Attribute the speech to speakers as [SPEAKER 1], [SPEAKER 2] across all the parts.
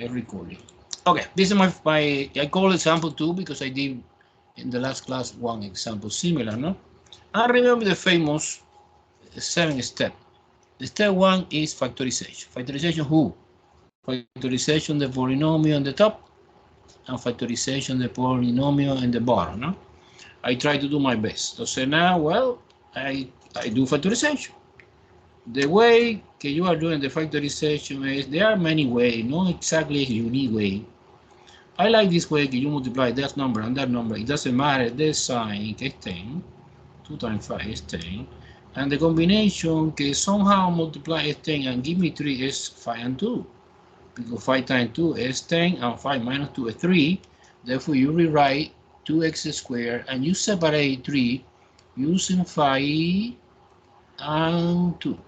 [SPEAKER 1] recording. Okay, this is my I call example 2 because I did in the last class one example similar, no? And remember the famous 7 step. The step 1 is factorization. Factorization who? Factorization the polynomial on the top and factorization the polynomial in the bottom, no? I try to do my best. So now, well, I do factorization. The way that you are doing the factorization is, there are many ways, not exactly a unique way. I like this way that you multiply that number and that number. It doesn't matter, the sign is 10. 2 times 5 is 10. And the combination can somehow multiply is 10 and give me 3 is 5 and 2. Because 5 times 2 is 10 and 5 minus 2 is 3. Therefore, you rewrite 2x squared and you separate 3 using 5 and 2.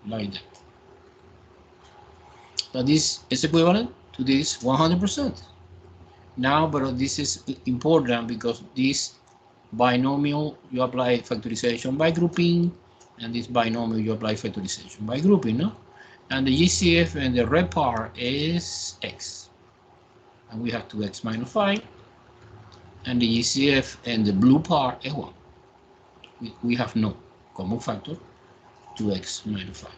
[SPEAKER 1] Like that. So this is equivalent to this 100%. Now, but this is important because this binomial you apply factorization by grouping, and this binomial you apply factorization by grouping, no? And the GCF and the red part is x, and we have 2x minus 5, and the GCF and the blue part is 1. We have no common factor, 2x minus 5.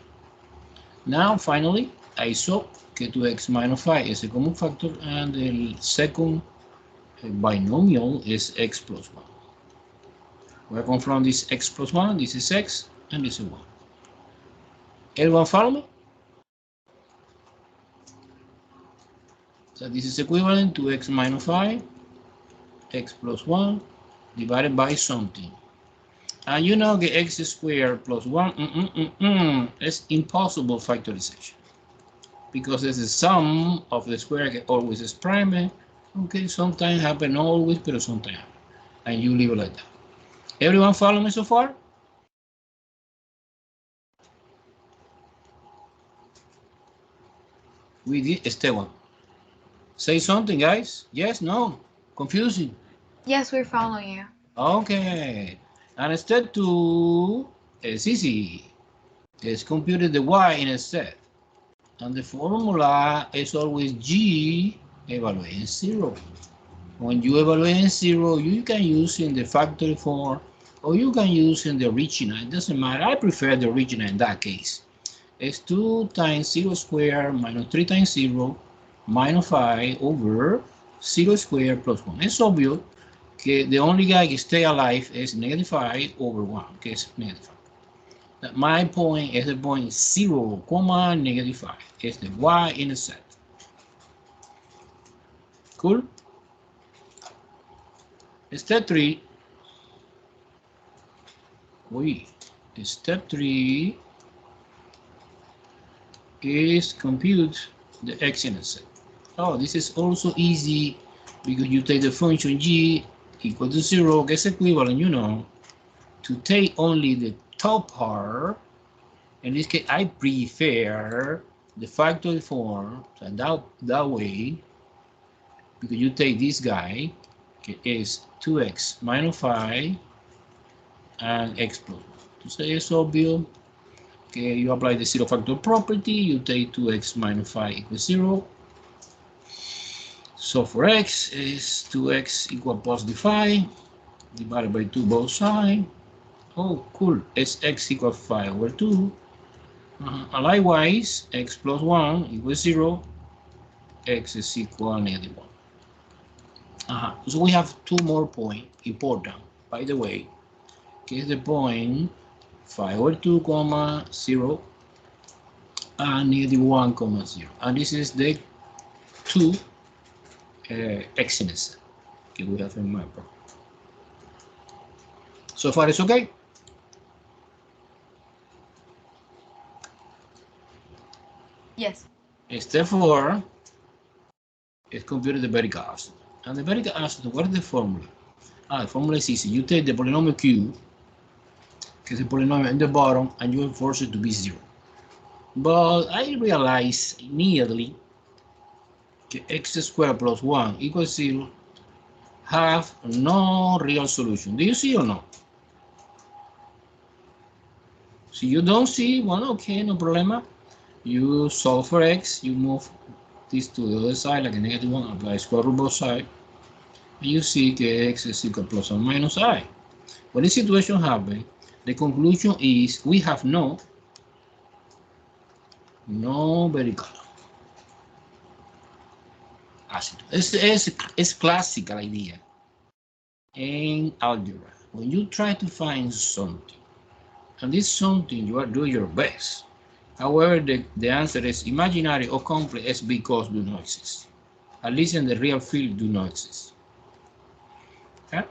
[SPEAKER 1] Now, finally, I saw that 2x minus 5 is a common factor, and the second binomial is x plus 1. Where come from this x plus 1? This is x, and this is 1. Everyone follow me? So this is equivalent to x minus 5, x plus 1, divided by something. And you know the x squared plus 1, it's impossible factorization. Because it's the sum of the square that always is prime. Okay, sometimes happen always, but sometimes happen. And you leave it like that. Everyone follow me so far? We did step 1. Say something, guys. Yes, no? Confusing?
[SPEAKER 2] Yes, we're following you.
[SPEAKER 1] Okay. And step 2 is easy. It's computed the y instead. And the formula is always g evaluating 0. When you evaluate 0, you can use in the factory form, or you can use in the original. It doesn't matter. I prefer the original in that case. It's 2 times 0 squared minus 3 times 0 minus 5 over 0 squared plus 1. It's obvious that the only guy that stay alive is negative 5 over 1, que es negative 5. My point is the point 0, negative 5. It's the y intercept. Cool? Step 3. Step 3 is compute the x-intercept. Oh, this is also easy because you take the function g equal to 0, gets equivalent, you know, to take only the top part. In this case, I prefer the factory form, and that way, because you take this guy, okay, is 2x minus 5 and x plus 1. To say it's obvious, okay, you apply the zero factor property, you take 2x minus 5 equals 0. So for x is 2x equal positive 5 divided by 2 both sides. Oh, cool. It's x equals 5 over 2. Likewise, x plus 1 equals 0. X is equal to negative 1. So we have 2 more points, important, by the way. Okay, the point 5 over 2, 0, and negative 1, 0. And this is the 2 x-intercept. Okay, we have in my problem. So far it's okay?
[SPEAKER 2] Yes.
[SPEAKER 1] Step 4 is computed the vertical acid. And the vertical acid, what is the formula? The formula is easy. You take the polynomial q, which is the polynomial in the bottom, and you enforce it to be 0. But I realize immediately that x squared plus 1 equals 0 have no real solution. Do you see or no? So you don't see, well, okay, no problema. You solve for x, you move this to the other side, like a negative 1, apply square root both sides, and you see that x is equal to plus or minus I. When this situation happens, the conclusion is we have no very color. It's classical idea in algebra. When you try to find something, and this something you are doing your best. However, the answer is imaginary or complex because do not exist. At least in the real field do not exist. Okay?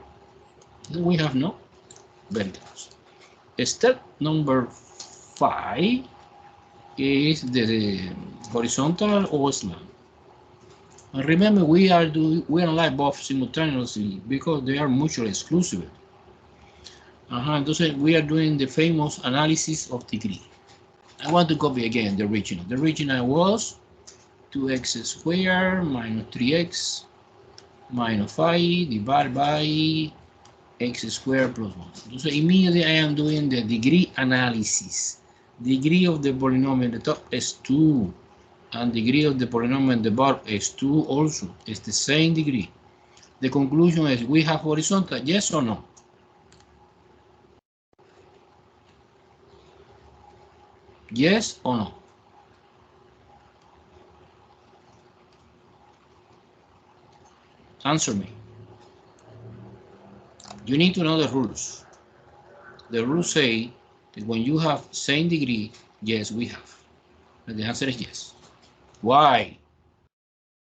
[SPEAKER 1] Then we have no very close. Step number 5 is the horizontal or slant. And remember, we analyze both simultaneously because they are mutually exclusive. Entonces, we are doing the famous analysis of degree. I want to copy again the original. The original was 2x squared minus 3x minus 5 divided by x squared plus 1. Entonces, immediately I am doing the degree analysis. Degree of the polynomial at the top is 2. And degree of the polynomial at the bottom is 2 also. It's the same degree. The conclusion is we have horizontal, yes or no? Yes or no? Answer me. You need to know the rules. The rules say that when you have same degree, yes, we have. And the answer is yes. Why?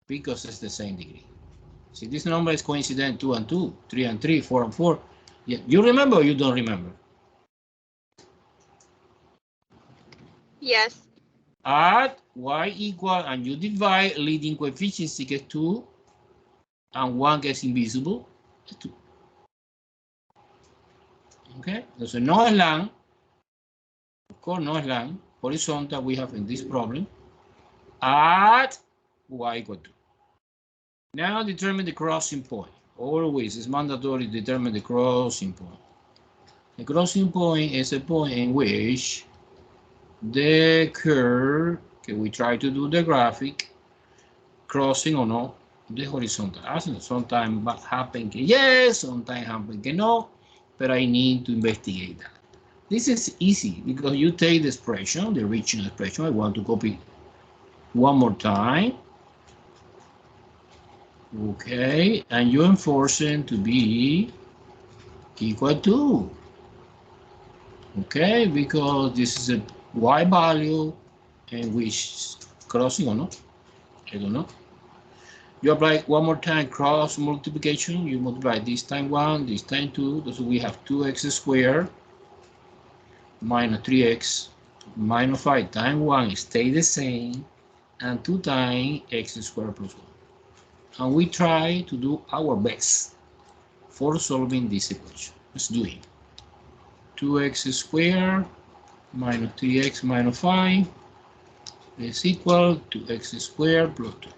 [SPEAKER 1] Because it's the same degree. See, this number is coincident 2 and 2, 3 and 3, 4 and 4. Yeah, you remember or you don't remember?
[SPEAKER 2] Yes.
[SPEAKER 1] Add y equal and you divide leading coefficients get 2 and 1 gets invisible. 2. Okay, so no slant. Of course, no slant. Horizontal we have in this problem. Add y equal to. Now determine the crossing point. Always it's mandatory to determine the crossing point. The crossing point is a point in which the curve, okay, we try to do the graphic, crossing or no, the horizontal. Sometimes happen yes, sometimes happen no, but I need to investigate that. This is easy because you take the expression, the original expression. I want to copy one more time. Okay, and you enforce it to be equal to. Okay, because this is a y value in which crossing or not, I don't know. You apply one more time cross multiplication. You multiply this time 1, this time 2. So we have 2x squared minus 3x minus 5 times 1 stay the same, and 2 times x squared plus 1. And we try to do our best for solving this equation. Let's do it. 2x squared minus 3x minus 5 is equal to x squared plus 2.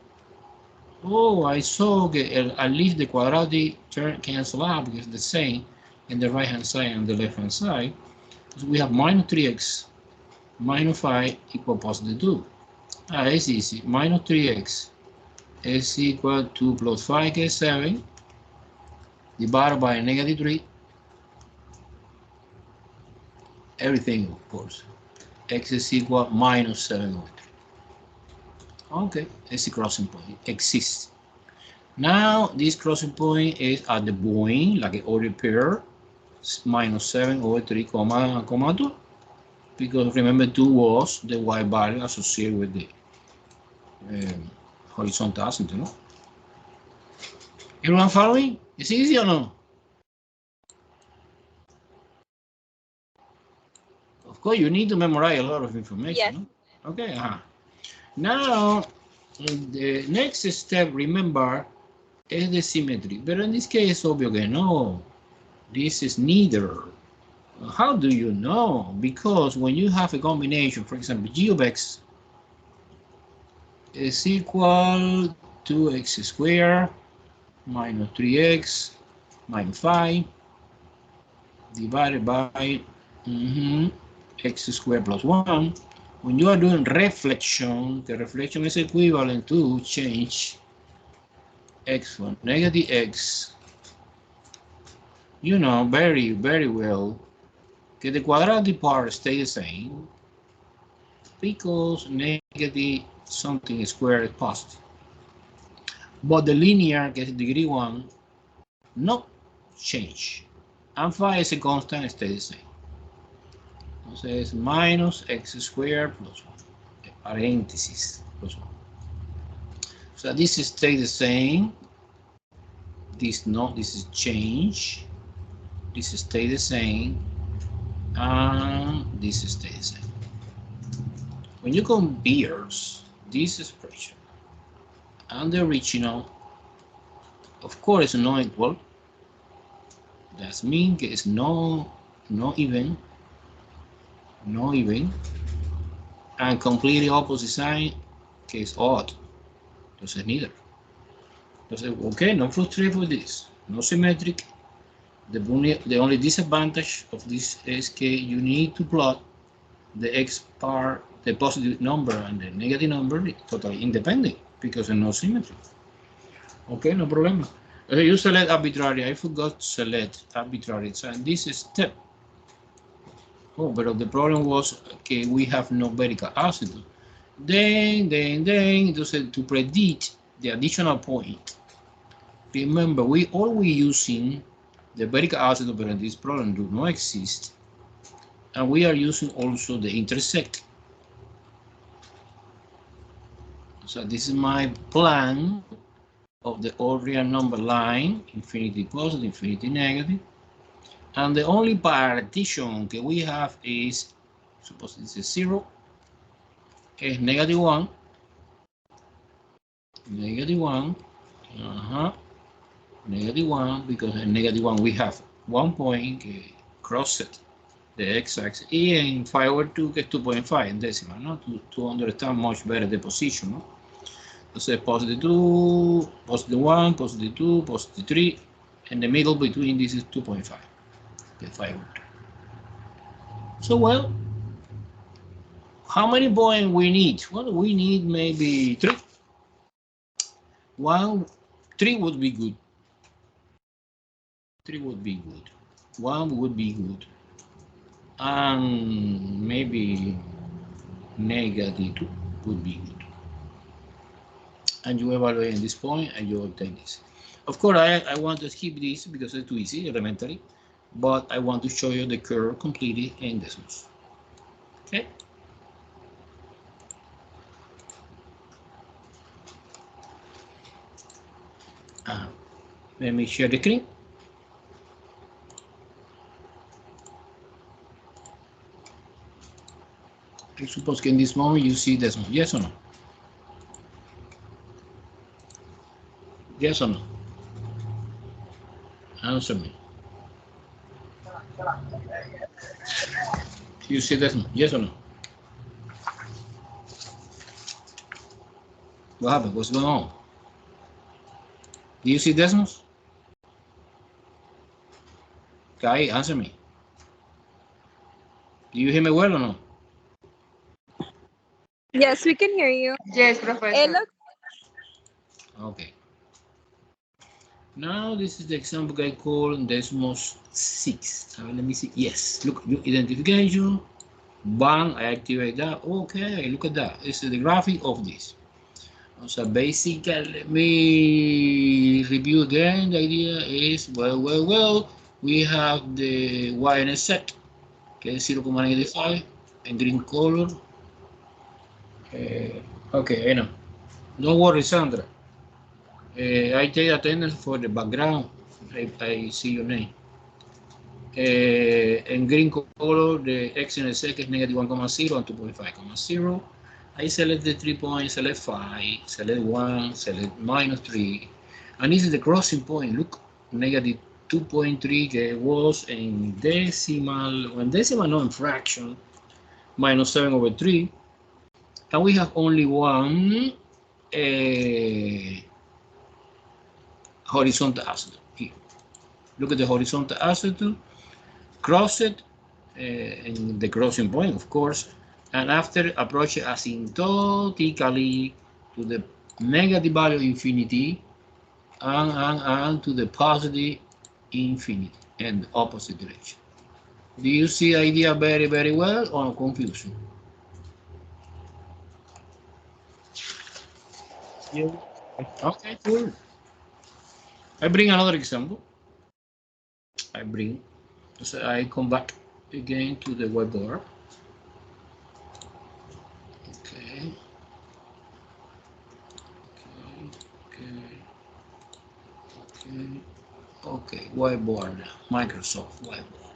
[SPEAKER 1] Oh, I saw at least the quadratic term cancel out because it's the same in the right hand side and the left hand side. So we have minus 3x minus 5 equal positive 2. It's easy. Minus 3x is equal to plus 5 is 7 divided by negative 3. Everything, of course. X is equal minus 7 over 3. Okay, it's a crossing point. It exists. Now, this crossing point is at the point, like an order pair, minus 7 over 3, comma 2. Because remember, 2 was the y value associated with the horizontal asymptote, no? Everyone following? Is it easy or no? Of course, you need to memorize a lot of information.
[SPEAKER 2] Yes.
[SPEAKER 1] No? Okay. Now, the next step, remember, is the symmetry. But in this case, it's obvious que no. This is neither. How do you know? Because when you have a combination, for example, g of x is equal to x squared minus 3x minus 5 divided by x squared plus 1. when you are doing reflection, the reflection is equivalent to change x from negative x. You know very, very well that the quadratic part stays the same because negative something squared is positive. But the linear, que es degree 1, no change. And phi is a constant, stays the same. Entonces, minus x squared plus 1, paréntesis, plus 1. So this stays the same. This not, this is change. This stays the same. And this stays the same. When you compare this expression and the original, of course, it's not equal. That means it's no even, and completely opposite sign, que es odd. Entonces neither. Entonces, okay, no frustrate with this. No symmetric. The only disadvantage of this is que you need to plot the x part, the positive number and the negative number totally independent because there's no symmetry. Okay, no problem. You select arbitrary. I forgot to select arbitrary. So this is step. Oh, but the problem was okay, we have no vertical acid. Then, to predict the additional point. Remember, we always using the vertical acid, but in this problem do not exist. And we are using also the intersect. So this is my plan of the all real number line, infinity positive, infinity negative. And the only partition that we have is, suppose this is 0, is negative 1, negative 1, negative 1, because in negative 1 we have 1 point crossed the x-axis, and if I were to get 2.5 in decimal, no? to understand much better the position. No? So positive 2, positive 1, positive 2, positive 3, and the middle between this is 2.5. If I were to. So well, how many points we need? Well, we need maybe 3. 3 would be good. 3 would be good. 1 would be good. And maybe negative 2 would be good. And you evaluate this point and you obtain this. Of course, I want to skip this because it's too easy, elementary, but I want to show you the curve completely in decimals. Okay. Let me share the screen. I suppose in this moment you see decimal. Yes or no? Yes or no? Answer me. You see decimal? Yes or no? What happened? What's going on? Do you see decimals? Kai, answer me. Do you hear me well or no?
[SPEAKER 3] Yes, we can hear you.
[SPEAKER 2] Yes, Professor.
[SPEAKER 1] Okay. Now this is the example I call decimals 6. Let me see. Yes, look, identification. Bang, I activate that. Okay, look at that. This is the graphic of this. So basically, let me review again. The idea is, well, we have the y-intercept, okay, 0.95 in green color. Okay, I know. Don't worry, Sandra. I take attendance for the background. I see your name. In green color, the x-intercept is negative 1,0 and 2.5,0. I select the 3 points, select 5, select 1, select minus 3. And this is the crossing point. Look, negative 2.3 that was in decimal, not in fraction, minus 7/3. And we have only one horizontal asymptote here. Look at the horizontal asymptote, cross it, and the crossing point, of course. and after approach asymptotically to the negative value infinity and to the positive infinity and opposite direction. Do you see the idea very, very well or confusion?
[SPEAKER 3] Yeah.
[SPEAKER 1] Okay, cool. I bring another example. So I come back again to the whiteboard. Okay. Okay, whiteboard now. Microsoft whiteboard.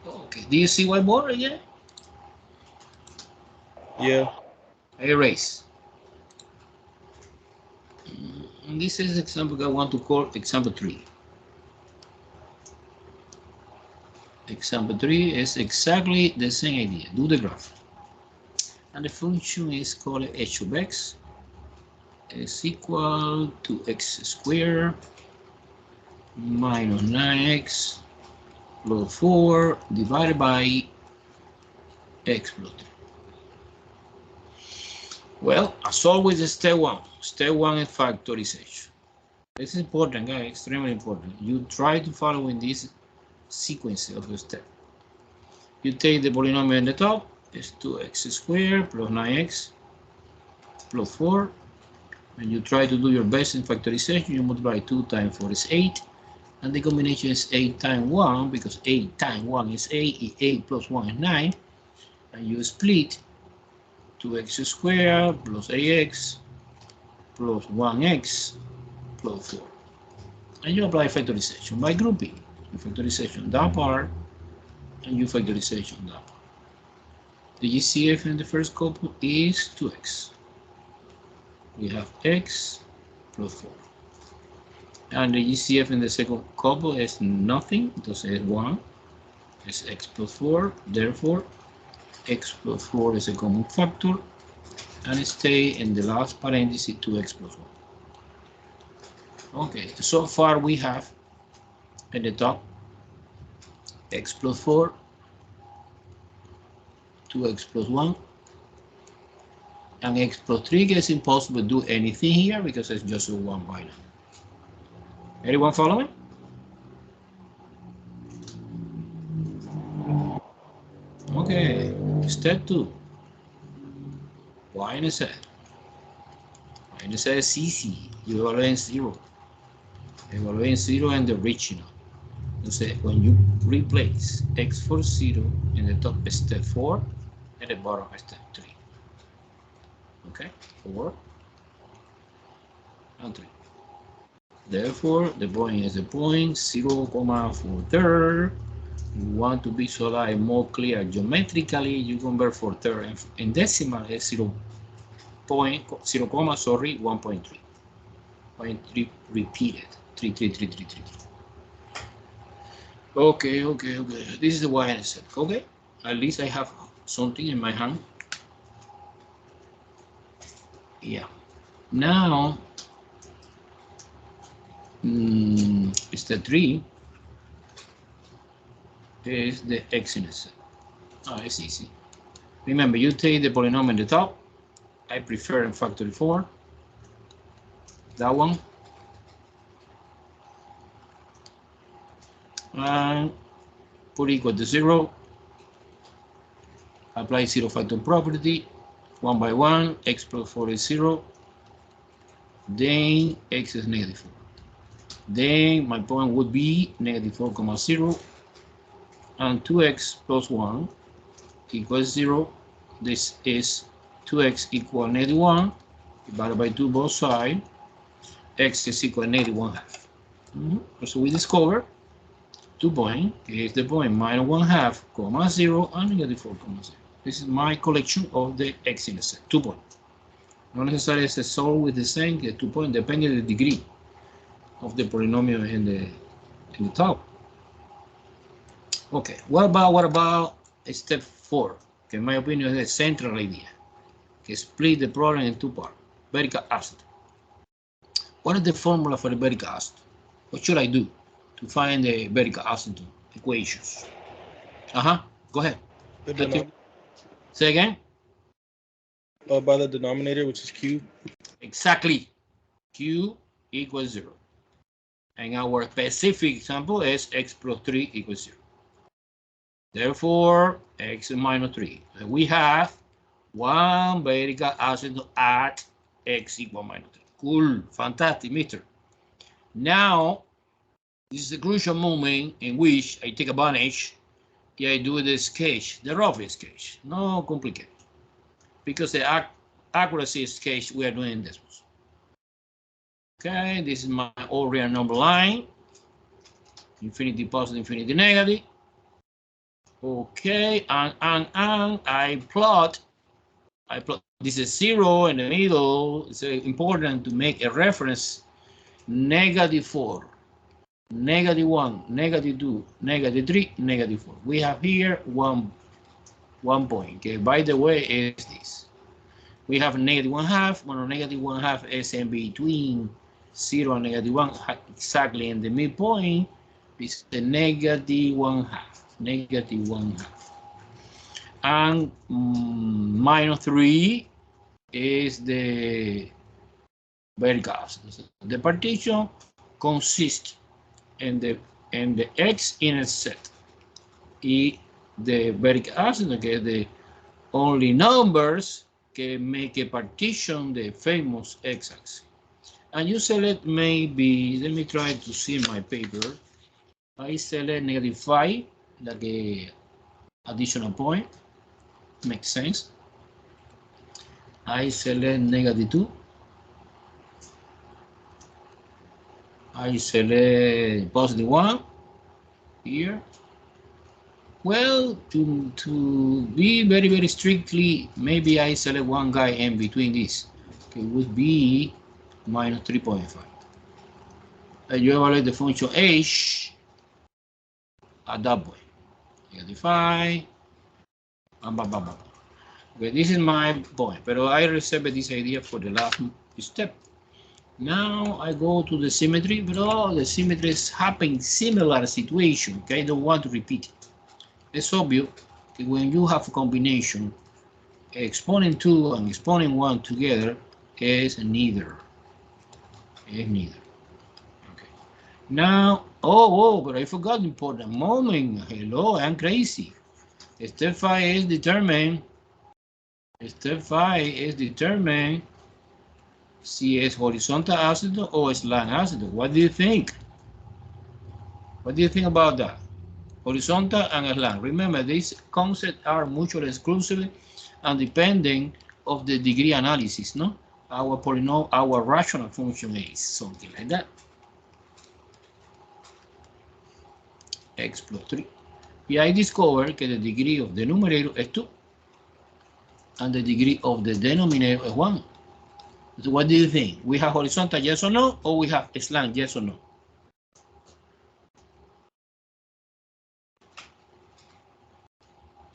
[SPEAKER 1] Okay, do you see whiteboard again?
[SPEAKER 3] Yeah.
[SPEAKER 1] Erase. This is example I want to call example 3. Example 3 is exactly the same idea. Do the graph. And the function is called h of x is equal to x squared minus 9x plus 4 divided by x plus 3. Well, as always, step 1. Step 1 is factorization. This is important, guys, extremely important. You try to follow in this sequence of the step. You take the polynomial in the top, is 2x squared plus 9x plus 4. And you try to do your best in factorization. You multiply 2 times 4 is 8. And the combination is 8 times 1, because 8 times 1 is 8, 8 plus 1 is 9. And you split 2x squared plus ax plus 1x plus 4. And you apply factorization by grouping. You factorization that part, and you factorization that part. The GCF in the first couple is 2x. We have x plus 4. And the GCF in the second couple is nothing, because it's 1. It's x plus 4. Therefore, x plus 4 is a common factor, and stay in the last parenthesis 2x plus 1. Okay, so far we have at the top x plus 4, 2x plus 1, and x plus 3. It's impossible to do anything here because it's just a 1 by now. Anyone following? Okay, step 2. Y intercept. Y intercept is easy. You evaluate 0. Evaluate 0 and the original. So when you replace x for 0 in the top step 4, at the bottom step 3. Okay, 4 and 3. Therefore, the point is the point 0, 4/3. You want to visualize more clear geometrically, you convert 4/3 in decimal is 0, 1.3. 0.3 repeated. 3, 3, 3, 3, 3. Okay. This is the y-intercept. Okay, at least I have something in my hand. Yeah. Now, step 3 is the x-intercept. Oh, it's easy. Remember, you take the polynomial in the top. I prefer in factor 4. That one. And put equal to 0. Apply 0 factor property. 1 by 1. X plus 4 is 0. Then x is negative 4. Then my point would be negative 4, 0. And 2x plus 1 equals 0. This is 2x equal negative 1 divided by 2 both sides. X is equal to negative 1/2. So we discover 2 points. Is the point minus 1/2, 0 and negative 4, 0. This is my collection of the x-intercept. 2 points. Not necessarily it's solved with the same 2 points, depending on the degree of the polynomial in the top. Okay, what about step 4? Okay, in my opinion, is the central idea. Okay, split the problem in 2 parts. Vertical asymptote. What is the formula for the vertical asymptote? What should I do to find the vertical asymptote equations? Go ahead. Say again.
[SPEAKER 3] By the denominator, which is q.
[SPEAKER 1] Exactly. Q equals 0. And our specific example is x plus 3 equals 0. Therefore, x minus 3. And we have one vertical asymptote at x equal minus 3. Cool. Fantastic, mister. Now, this is a crucial moment in which I take advantage. I do the sketch, the rough sketch. No complicated. Because the accuracy sketch we are doing this one. Okay, this is my all real number line. Infinity positive, infinity negative. Okay, and I plot this is 0 in the middle. It's important to make a reference. -4, -1, -2, -3, -4. We have here one point. Okay, by the way, is this. We have -1/2. Well, -1/2 is in between 0 and -1, exactly in the midpoint. It's the -1/2. And -3 is the vertical. The partition consists in the x intercept. The vertical asymptote, okay, the only numbers can make a partition, the famous x-axis. And you select maybe, let me try to see my paper. I select -5, like a additional point. Makes sense. I select -2. I select +1 here. Well, to be very, very strictly, maybe I select one guy in between this. Okay, it would be -3.5. And you evaluate the function h at that point. -5, and blah, blah, blah. Okay, this is my point, but I reserve this idea for the last step. Now I go to the symmetry, but all the symmetries happen similar situation. Okay, I don't want to repeat it. It's obvious that when you have a combination, exponent 2 and exponent 1 together is neither. Is neither. Okay. Now, but I forgot the important moment. Hello, I'm crazy. Step 5 is determined. Step 5 is determined. See, it's horizontal asymptote or slant asymptote. What do you think? What do you think about that? Horizontal and slant. Remember, these concepts are mutually exclusive and depending of the degree analysis, no? Our polynomial, our rational function is something like that. X plus 3. And I discovered that the degree of the numerator is 2 and the degree of the denominator is 1. So what do you think? We have horizontal, yes or no? Or we have slant, yes or no?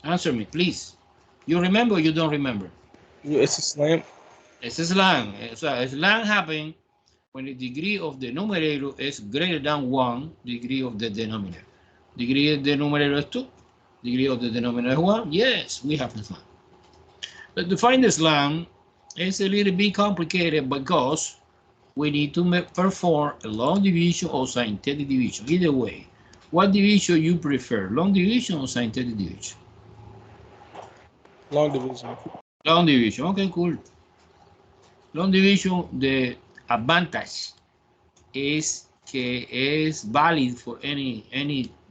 [SPEAKER 1] Answer me, please. You remember or you don't remember?
[SPEAKER 3] It's a slant.
[SPEAKER 1] It's a slant. So a slant happens when the degree of the numerator is greater than 1 degree of the denominator. Degree of the numerator is 2. Degree of the denominator is 1. Yes, we have a slant. But to find the slant, it's a little bit complicated because we need to perform a long division or synthetic division. Either way, what division you prefer, long division or synthetic division?
[SPEAKER 3] Long division.
[SPEAKER 1] Long division, okay, cool. Long division, the advantage is que es valid for any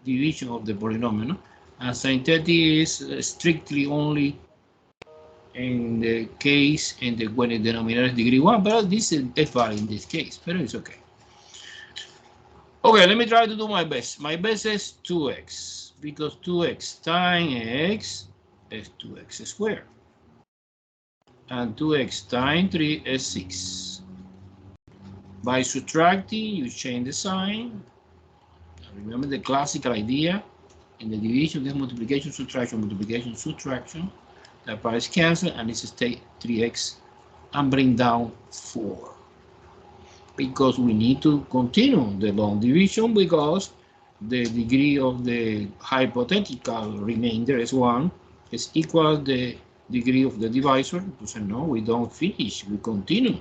[SPEAKER 1] division of the polynomial, no? And synthetic is strictly only in the case when the denominator is degree 1, but this is valid in this case, but it's okay. Okay, let me try to do my best. My best is 2x, because 2x times x is 2x squared. And 2x times 3 is 6. By subtracting, you change the sign. Remember the classical idea in the division, there's multiplication, subtraction. The parts cancel, and it's stay 3x and bring down 4. Because we need to continue the long division because the degree of the hypothetical remainder is 1 is equal the degree of the divisor. Entonces, no, we don't finish, we continue.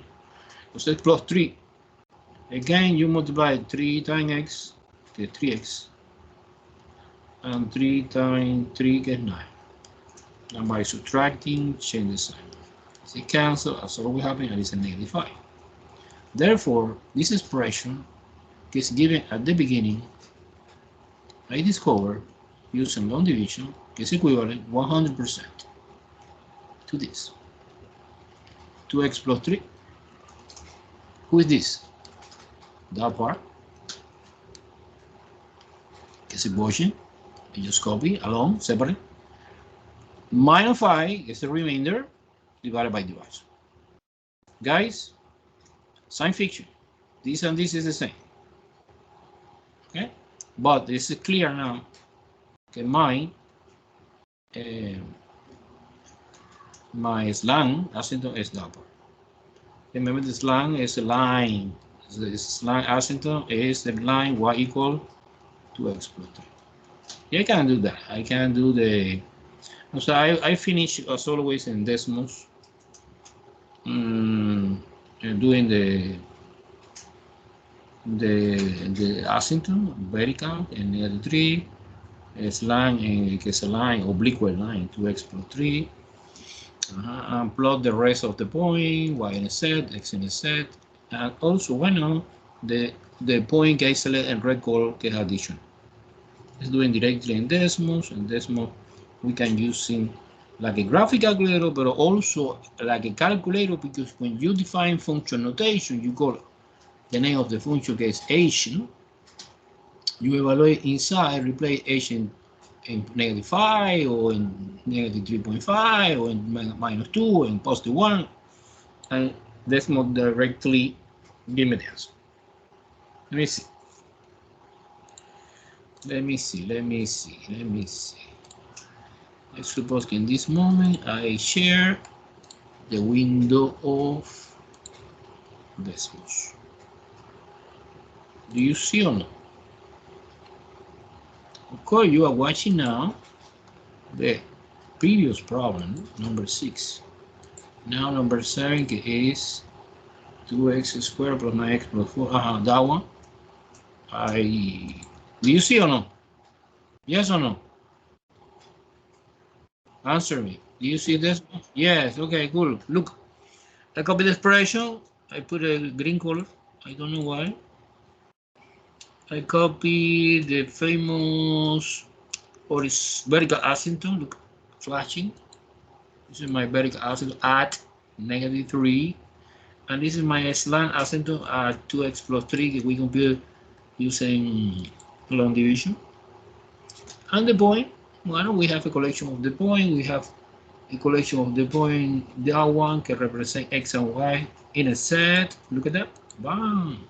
[SPEAKER 1] Entonces, plus 3. Again, you multiply 3 times x, que es 3x, and 3 times 3, que es 9. And by subtracting, change the sign. So it cancels, as always happens, and it's a negative 5. Therefore, this expression is given at the beginning, I discover, using long division, is equivalent 100% to this. 2x plus 3. Who is this? That part. Is a Gaussian. You just copy along, separate. Minus 5 is the remainder divided by divisor. Guys, sign fiction. This and this is the same. Okay? But it's clear now. Okay, my slang asymptote is that part. Remember, the slang is a line. The slang asymptote is the line y equal to x plus 3. Yeah, I can do that. I can do the. So I finish as always in decimals. Doing the asymptote, vertical, and negative 3. It's line, it's a line, oblique line, 2x plus 3. And plot the rest of the point, y in a z, x in a z. And also, why not, the point que I select in red color, que is addition. It's doing directly in decimals, and decimal we can use in like a graphic calculator, but also like a calculator, because when you define function notation, you call the name of the function que is Asian. You evaluate inside, replace h in negative 5, or in negative 3.5, or in minus 2, or in positive 1, and decimal directly give me the answer. Let me see. Let's suppose in this moment I share the window of decimals. Do you see or not? Of course, you are watching now the previous problem, number 6. Now number 7 is 2x squared plus 9x plus 4. That one. Do you see or no? Yes or no? Answer me. Do you see this? Yes. Okay, cool. Look, I copy the expression. I put a green color. I don't know why. I copy the famous vertical asymptote. Look, flashing. This is my vertical asymptote at negative 3. And this is my slant asymptote at 2x plus 3. We compute using long division. And the point, well, we have a collection of the point. We have a collection of the point, that one can represent x and y in a set. Look at that. Bam.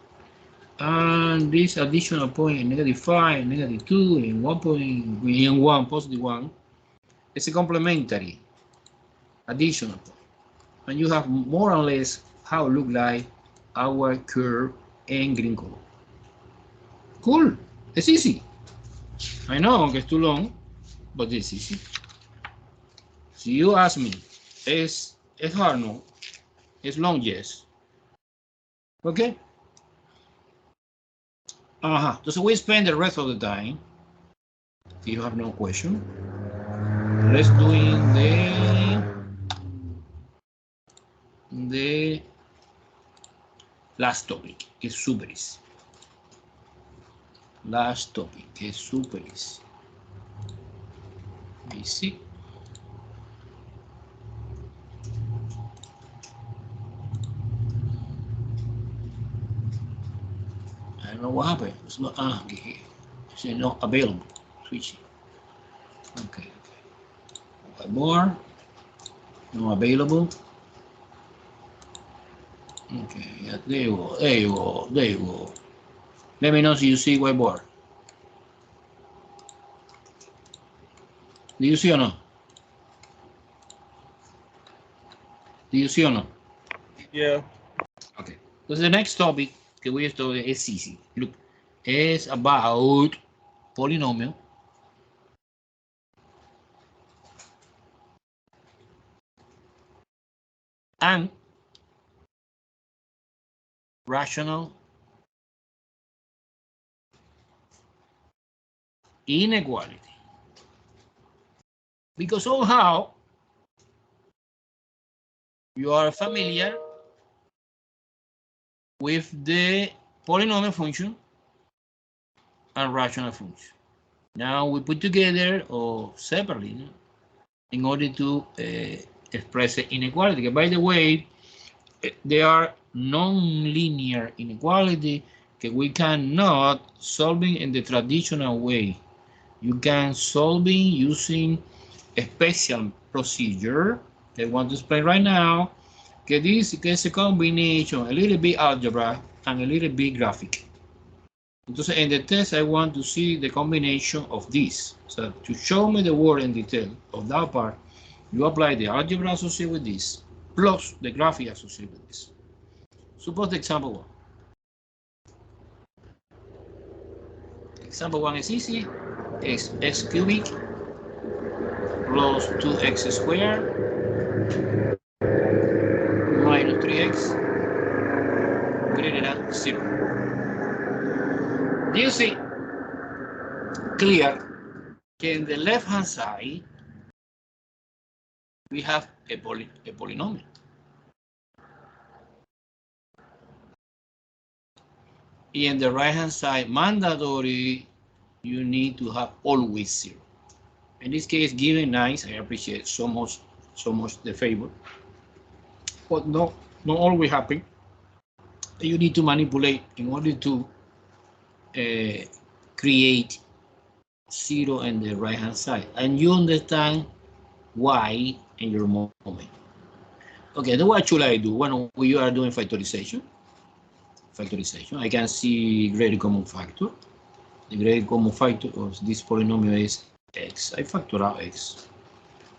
[SPEAKER 1] And this additional point in negative 5, negative 2, in 1 point, in 1, positive 1, it's a complementary additional point. And you have more or less how it look like our curve in green color. Cool. It's easy. I know it's too long, but it's easy. So you ask me, it's hard, no? It's long, yes. Okay? So we spend the rest of the time, if you have no question, let's do in the last topic, que es super easy. Last topic, que es super easy. Easy. I don't know what happened. It's not okay. It's not available. Switching. Okay. More. No available. Okay, yeah, there you go. Let me know if you see whiteboard. Do you see or no? Do you see or no?
[SPEAKER 3] Yeah.
[SPEAKER 1] Okay. So the next topic que voy a estudiar is easy. Look, it's about polynomial. and rational inequality. Because somehow you are familiar with the polynomial function and rational function. Now we put together or separately, no, in order to express the inequality. By the way, they are non-linear inequality that we cannot solving in the traditional way. You can solving using a special procedure that I want to explain right now. Okay, this is a combination, a little bit algebra and a little bit graphic. Entonces, in the test, I want to see the combination of this. So to show me the word in detail of that part, you apply the algebra associated with this, plus the graphic associated with this. Suppose the example one. Example one is easy. It's x cubic plus 2x squared minus 3x greater than 0. Do you see clear? In the left-hand side, we have a polynomial. In the right-hand side, mandatory, you need to have always 0. In this case, given nice, I appreciate so much the favor. But not always happen. You need to manipulate in order to create 0 in the right-hand side. And you understand why in your moment. Okay, then what should I do when we are doing factorization? I can see greater common factor. The greater common factor of this polynomial is x. I factor out x.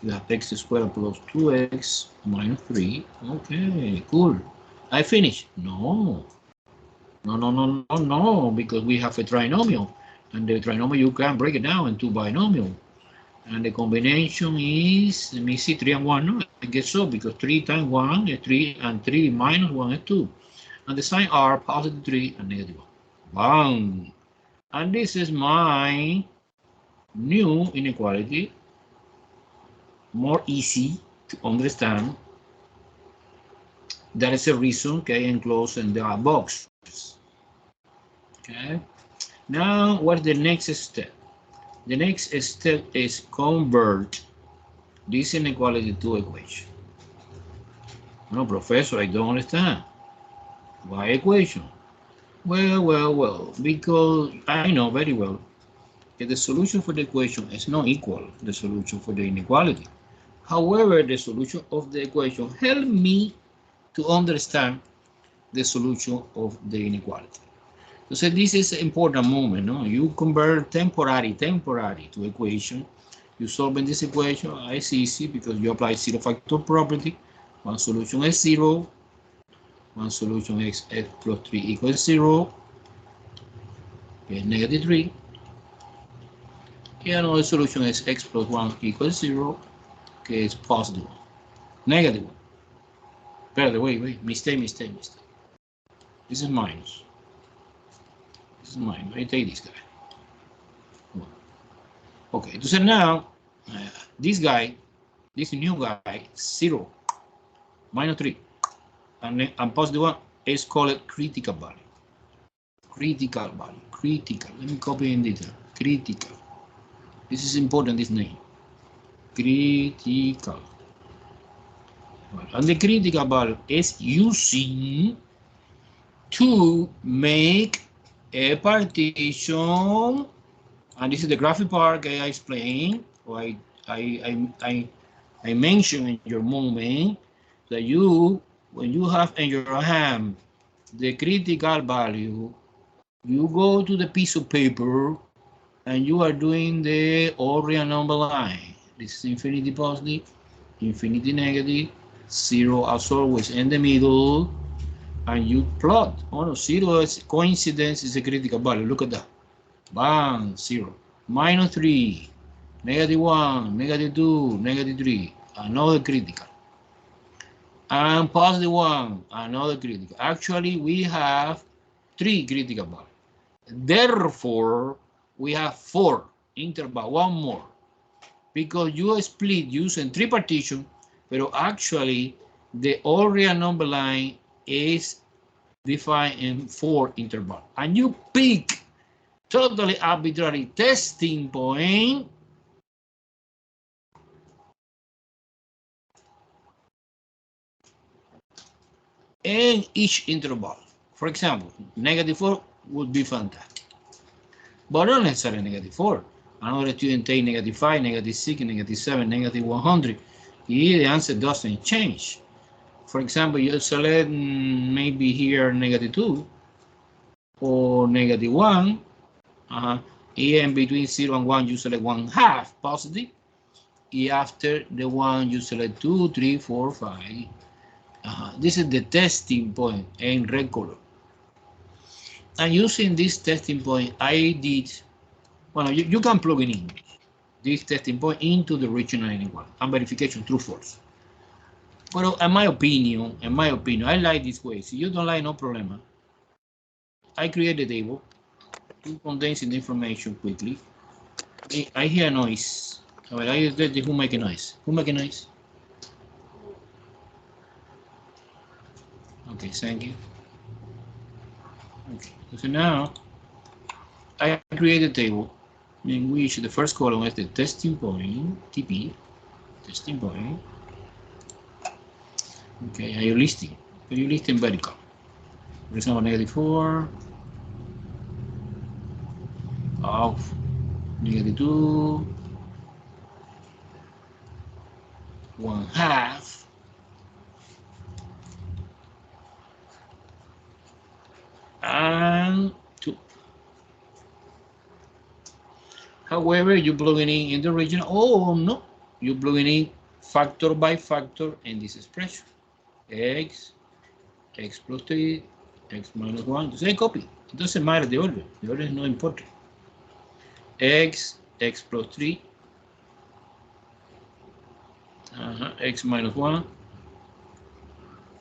[SPEAKER 1] You have x squared plus 2x minus 3. Okay, cool. I finish. No, because we have a trinomial. And the trinomial, you can break it down into binomial. And the combination is, let me see, 3 and 1. No, I guess so, because 3 times 1 is 3, and 3 minus 1 is 2. And the sign are positive 3 and negative 1. Bang! And this is my new inequality. More easy to understand. That is a reason, okay, enclosed in the box. Okay. Now, what's the next step? The next step is convert this inequality to equation. No, professor, I don't understand. Why equation? Well, because I know very well that the solution for the equation is not equal to the solution for the inequality. However, the solution of the equation helped me to understand the solution of the inequality. So this is an important moment. No? You convert temporary to equation. You solve in this equation. It's easy because you apply zero factor property. One solution is 0. One solution is x plus 3 equals 0. Okay, negative 3. And another solution is x plus 1 equals 0. Okay, it's positive 1. Negative 1. By the way, mistake. This is minus. This is minus. I take this guy. Okay, so now this new guy, 0, minus 3, and positive 1 is called critical value. Critical. Let me copy in detail. Critical. This is important, this name. Critical. And the critical value is using to make a partition, and this is the graphic part I explained, or I mentioned in your moment, that when you have in your hand the critical value, you go to the piece of paper and you are doing the all real number line. This is infinity positive, infinity negative, 0 as always in the middle, and you plot. Oh no, 0 is coincidence, is a critical value. Look at that. Bang, 0. Minus 3, negative 1, negative 2, negative 3. Another critical. And positive 1, another critical. Actually, we have 3 critical values. Therefore, we have 4 interval, 1 more. Because you split using 3 partitions, but actually, the all real number line is defined in 4 intervals. And you pick totally arbitrary testing point in each interval. For example, -4 would be fantastic. But not necessarily -4. Another student take -5, -6, -7, -100. Here the answer doesn't change. For example, you select maybe here -2 or -1. Here in between 0 and 1, you select 1/2 positive. And after the 1, you select 2, 3, 4, 5. This is the testing point in red color. And using this testing point, I did, well, you can plug it in, this testing point into the regional inequality and verification true false. But in my opinion, I like this way. If you don't like, no problem. I create a table to condense the information quickly. I hear noise. A ver, who make a noise? Who make a noise? Okay, thank you. Okay, so now I create a table in which the first column is the testing point, TP, testing point. Okay, are you listing? Are you listing vertical? For example, -4, off, -2, 1/2, and 2. However, you plug it in the region. Oh no, you plug it in factor by factor in this expression. X plus 3, x minus 1. Entonces, copy. It doesn't matter the order. The order is not important. X plus 3, x minus 1.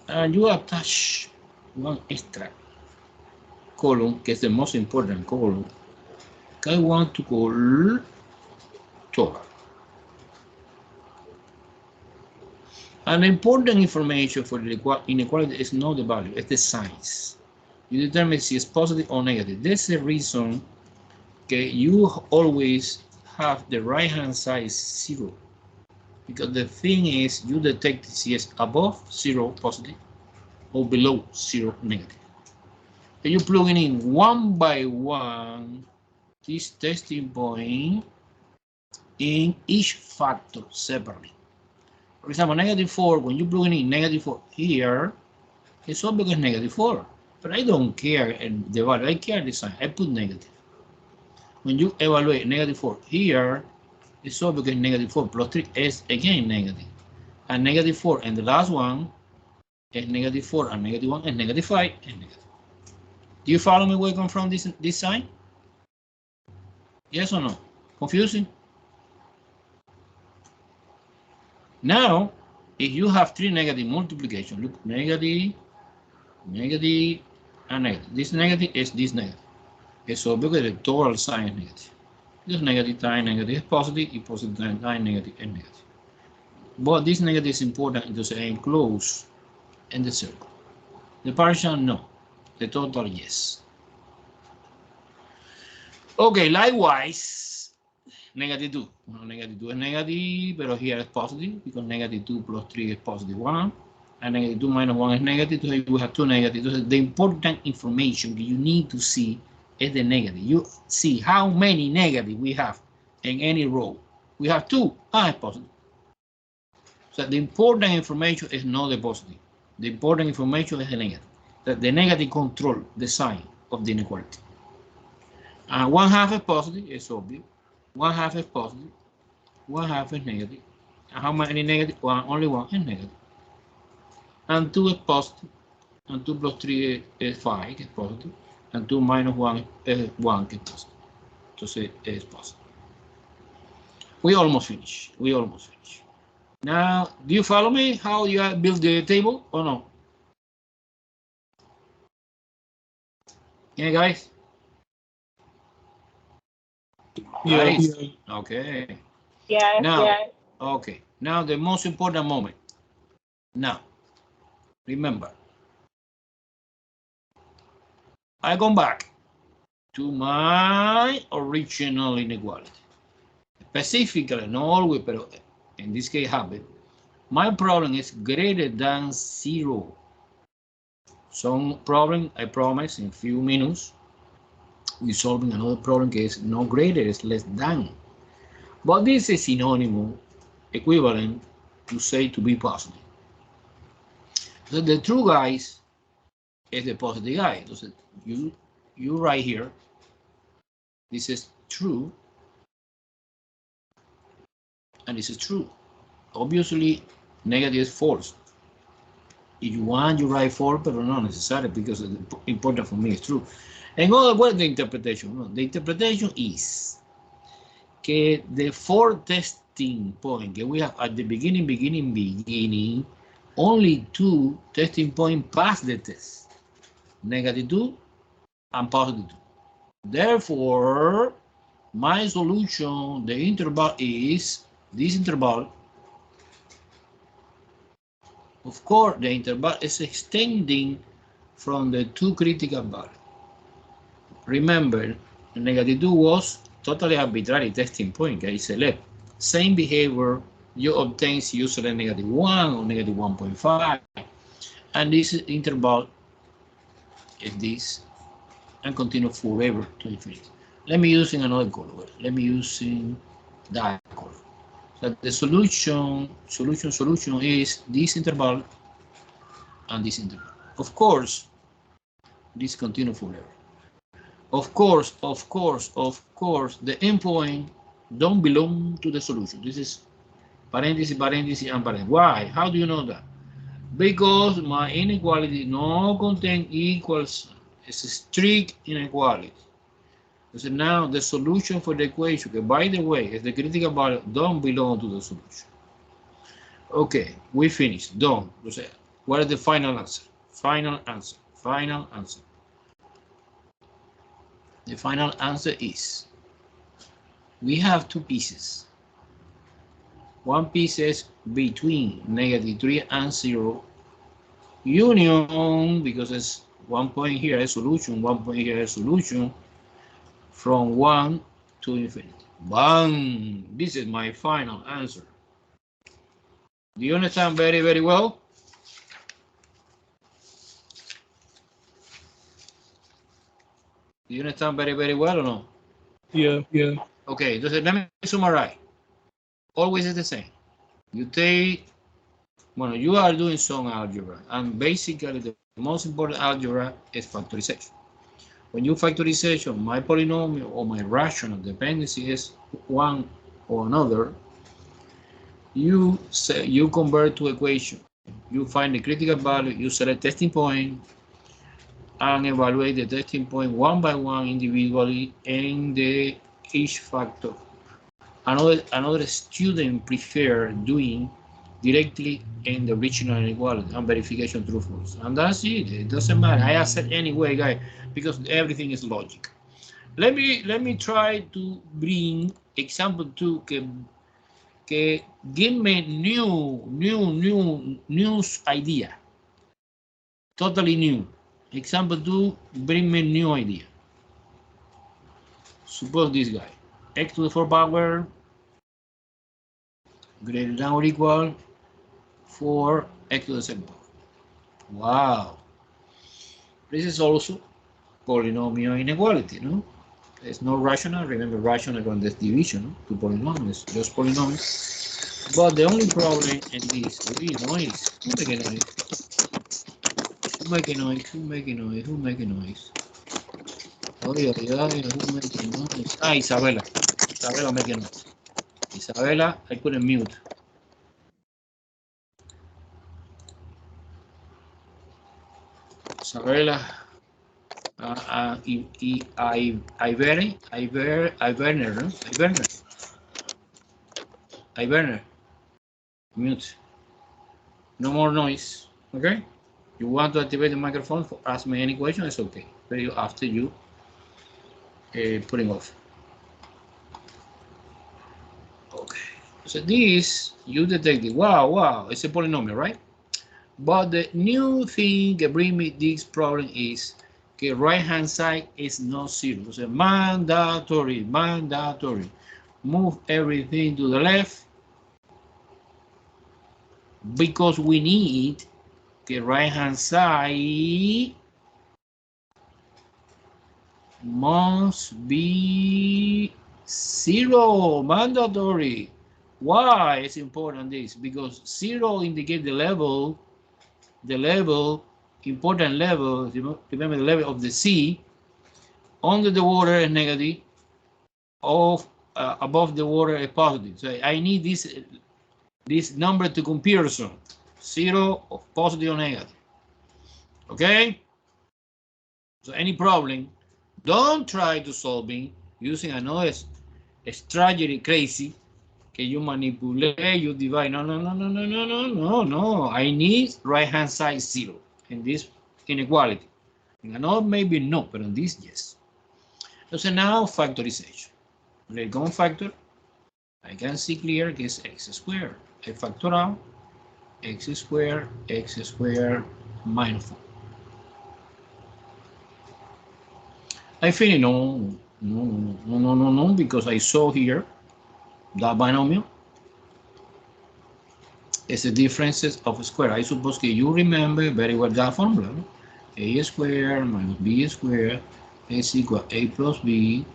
[SPEAKER 1] And you attach one extra column, que is the most important column. I want to call total. And important information for the inequality is not the value, it's the signs. You determine if it's positive or negative. That's the reason you always have the right hand side 0. Because the thing is, you detect if it's above 0 positive or below 0 negative. And you plug in one by one this testing point in each factor separately. For example, -4, when you plug in -4 here, it's obvious it's -4. But I don't care the value, I care the sign, I put negative. When you evaluate -4 here, it's obvious it's -4 plus 3 is again negative. And -4 and the last one is -4 and -1 is -5 and negative. Do you follow me where I come from this sign? Yes or no? Confusing? Now, if you have 3 negative multiplication, look, negative, negative, and negative. This negative is this negative. So look at the total sign is negative. This negative times negative is positive, and positive times negative is negative. But this negative is important to say enclosed in the circle. The partial, no. The total, yes. Okay, likewise, -2. Well, -2 is negative, but here it's positive because -2 plus 3 is +1. And -2 minus 1 is negative, so we have 2 negatives. So the important information you need to see is the negative. You see how many negatives we have in any row. We have 2, it's positive. So the important information is not the positive. The important information is the negative. That the negative control the sign of the inequality. 1/2 is positive, it's obvious. 1/2 is positive. 1/2 is negative. And how many negative? Only 1 is negative. And 2 is positive. And 2 plus 3 is 5, is positive. And 2 minus 1 is 1, is positive. So it's positive. We almost finished. Now, do you follow me? How you build the table or no? Yeah, guys.
[SPEAKER 3] Yeah.
[SPEAKER 1] Guys. Okay.
[SPEAKER 4] Yes,
[SPEAKER 1] Now,
[SPEAKER 4] yes.
[SPEAKER 1] okay. Now the most important moment. Now, remember, I come back to my original inequality. Specifically, not always, but in this case happen. My problem is greater than 0. Some problem, I promise, in a few minutes, we're solving another problem that is not greater, is less than. But this is synonym, equivalent to say to be positive. So the true guys is the positive guy. So you right here, this is true, and this is true. Obviously, negative is false. If you want, you write false, but not necessary because the important for me is true. And what the interpretation? No, the interpretation is que the 4 testing point that we have at the beginning, only 2 testing point pass the test, negative 2 and positive 2. Therefore, my solution, the interval is this interval. Of course, the interval is extending from the 2 critical values. Remember, negative 2 was totally arbitrary testing point, I select. Same behavior you obtain if you select negative 1 or negative 1.5. And this interval is this and continue forever to infinity. Let me use another color. Let me use that color. So the solution is this interval and this interval. Of course, this continue forever. Of course, the endpoint don't belong to the solution. This is parenthesis, parenthesis, and parenthesis. Why? How do you know that? Because my inequality no contain equals. It's a strict inequality. So now the solution for the equation, okay, by the way, is the critical value don't belong to the solution. Okay, we finished. Done. What is the final answer? Final answer. Final answer. The final answer is we have 2 pieces. One piece is between negative 3 and 0 union, because it's 1 point here is solution, 1 point here is solution, from 1 to infinity. Bang! This is my final answer. Do you understand very, very well? Do you understand very, very well or no?
[SPEAKER 3] Yeah.
[SPEAKER 1] Okay, so let me summarize. Always is the same. You take, well, you are doing some algebra, and basically the most important algebra is factorization. When you factorization, my polynomial or my rational dependency is one or another, you convert to equation. You find the critical value, you select testing point, and evaluate the testing point one by one individually in the each factor. Another student prefer doing directly in the original inequality and verification true false. And that's it. It doesn't matter. I accept anyway, guys, because everything is logic. Let me try to bring example 2 que give me new idea. Totally new. Example 2 bring me new idea. Suppose this guy. X to the 4 power greater than or equal 4 x to the 7 power. Wow. This is also polynomial inequality, no? It's not rational. Remember, rational on this division, no? To polynomials, just polynomials. But the only problem in this is noise. Who make a noise? Who make a noise? Who make a noise? Who make a noise? Oye, who make a noise? Ah, Isabella. Isabella make a noise. Isabella, I put a mute. Isabella. Werner. Mute. No more noise. Okay? You want to activate the microphone for ask me any question, it's okay. But after you putting off. Okay. So this, you detect it. Wow, it's a polynomial, right? But the new thing that brings me this problem is the right-hand side is not zero. So mandatory. Move everything to the left because we need the right-hand side must be zero, mandatory. Why it's important this? Because zero indicates the level, important level, remember the level of the sea, under the water is negative, of above the water is positive. So I need this number to comparison, zero of positive or negative. Okay? So any problem, don't try to solve it using another strategy crazy. Okay, you manipulate, you divide. No. I need right-hand side zero in this inequality. In another, maybe no, but in this, yes. So now factorization. Let go factor. I can see clear que es x squared. I factor out x squared minus 4. I finish no, because I saw here that binomial is the differences of square. I suppose that you remember very well that formula. No? A squared minus b squared is equal a plus b,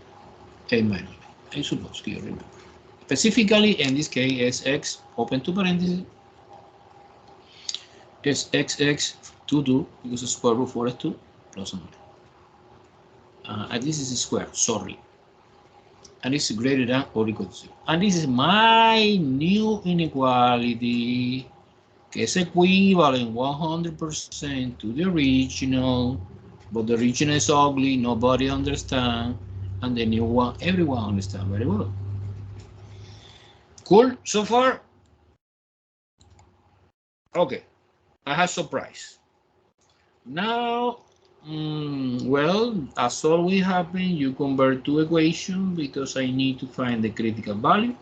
[SPEAKER 1] a minus b. I suppose that you remember. Specifically, in this case, is x, open two parentheses, is xx 2 because the square root 4 is 2, plus or minus. And this is a square, sorry. And it's greater than or equal to 0. And this is my new inequality, que is equivalent 100% to the original, but the original is ugly, nobody understands, and the new one, everyone understands very well. Cool so far? Okay, I have surprise. Now, well, as always happens, you convert to equation because I need to find the critical value.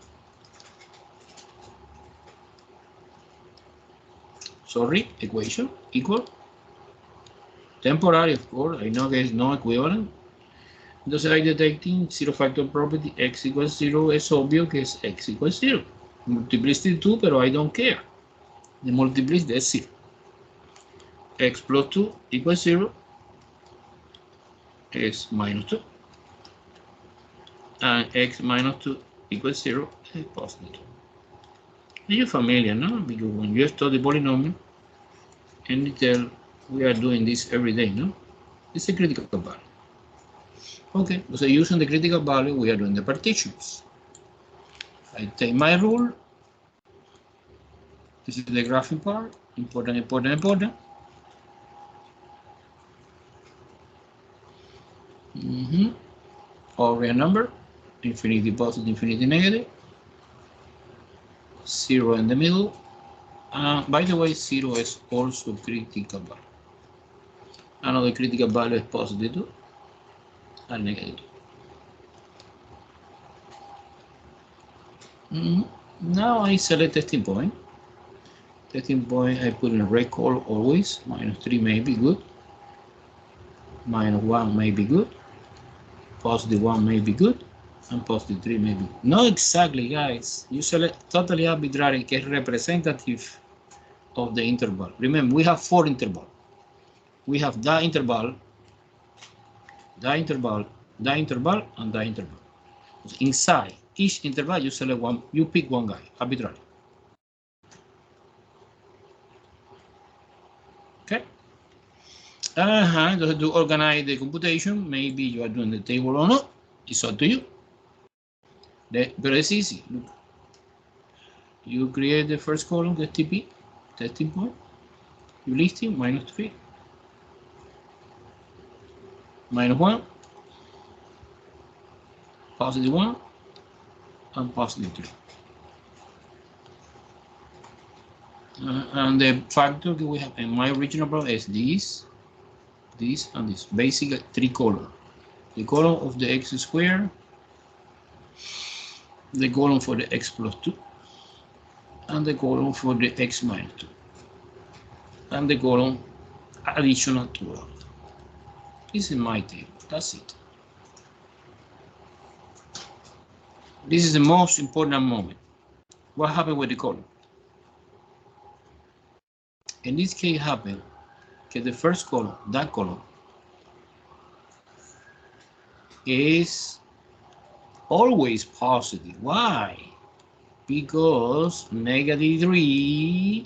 [SPEAKER 1] Sorry, equation equal. Temporary, of course, I know there is no equivalent. Entonces, I detecting zero factor property x equals 0, es obvio que es x equals 0. Multiplicity 2, pero I don't care. The multiplicity is 0. X plus 2 equals 0 is minus 2. And x minus 2 equals 0 is positive 2. You're familiar, no? Because when you study polynomial, in detail, we are doing this every day, no? It's a critical value. Okay, so using the critical value, we are doing the partitions. I take my rule. This is the graphing part. Important. All real number. Infinity positive, infinity negative. 0 in the middle. By the way, 0 is also critical value. Another critical value is positive 2 and negative 2. Now I select testing point. Testing point I put in a red color always. -3 may be good. -1 may be good. +1 may be good. And +3 may be good. Not exactly, guys. You select totally arbitrary, que es representative of the interval. Remember, we have 4 intervals. We have that interval, and that interval. Inside each interval, you select one, you pick one guy, arbitrary. Okay. Entonces, to organize the computation, maybe you are doing the table or not, it's up to you. But it's easy. Look. You create the first column, the TP, testing point. You list it, -3, -1, +1, and +3. And the factor that we have in my original problem is this, and this. Basically, three columns. The column of the x squared, the column for the x plus 2, and the column for the x minus 2, and the column additional to that. This is my table. That's it. This is the most important moment. What happened with the column? In this case, happened that the first column, that column, is always positive. Why? Because negative 3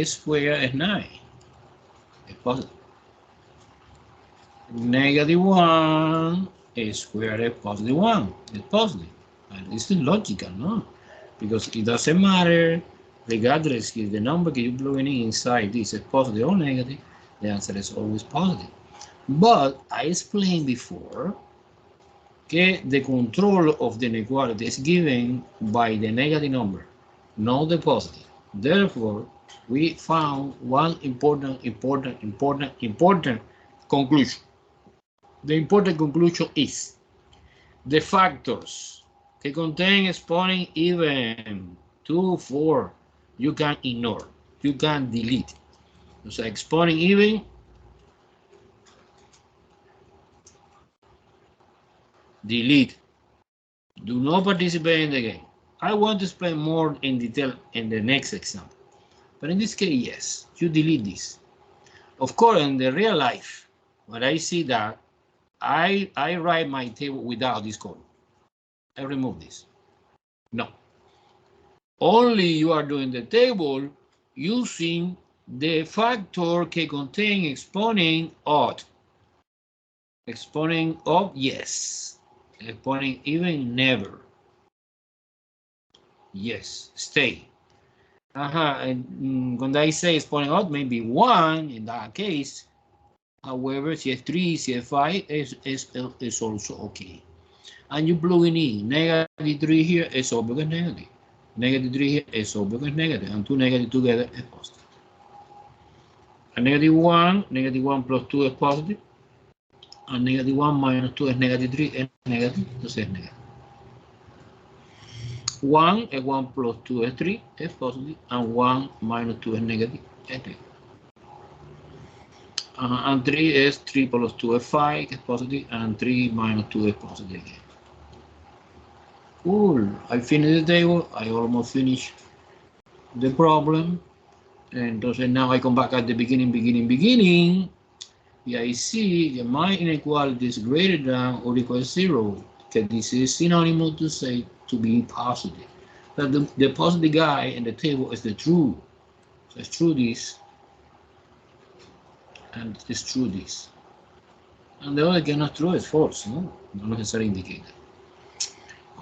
[SPEAKER 1] squared is 9. It's positive. Negative 1 squared is positive 1. It's positive. And this is logical, no? Because it doesn't matter, regardless if the number that you plug in inside this is positive or negative, the answer is always positive. But I explained before that the control of the inequality is given by the negative number, not the positive. Therefore, we found one important conclusion. The important conclusion is the factors that contain exponent even 2, 4, you can ignore, you can delete. So exponent even, delete. Do not participate in the game. I want to explain more in detail in the next example. But in this case, yes, you delete this. Of course, in the real life, when I see that, I write my table without this column. I remove this. No. Only you are doing the table using the factor that contain exponent odd. Exponent of yes. Exponent even never. Yes, stay. And when I say exponent odd, maybe 1 in that case. However, CF3, CF5 is also okay. And you plug in negative 3 here is obvious negative. Negative 3 here is obvious negative. And two negative together is positive. And negative 1 plus 2 is positive. And negative 1 minus 2 is negative 3 is negative. Entonces es negative. 1 is 1 plus 2 is 3 is positive. And 1 minus 2 is negative. Is negative. And 3 is 3 plus 2 is 5 is positive. And 3 minus 2 is positive again. Cool. I finished the table. I almost finished the problem. And so now I come back at the beginning. Yeah, I see that my inequality is greater than or equal to 0. That this is synonymous to say to be positive. That the positive guy in the table is the true. So it's true this. And it's true this. And the other cannot true is false, no? Not necessarily indicated.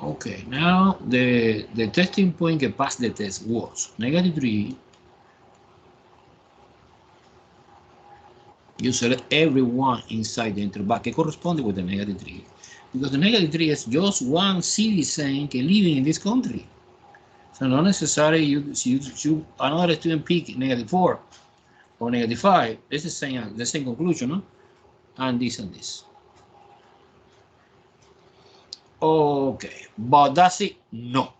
[SPEAKER 1] Okay, now the testing point that passed the test was negative 3. You select everyone inside the interval que corresponde with the negative 3. Because the negative 3 is just one citizen living in this country. So not necessarily you another student pick negative 4 or negative 5. This is the same conclusion, no? And this. Okay, but that's it? No.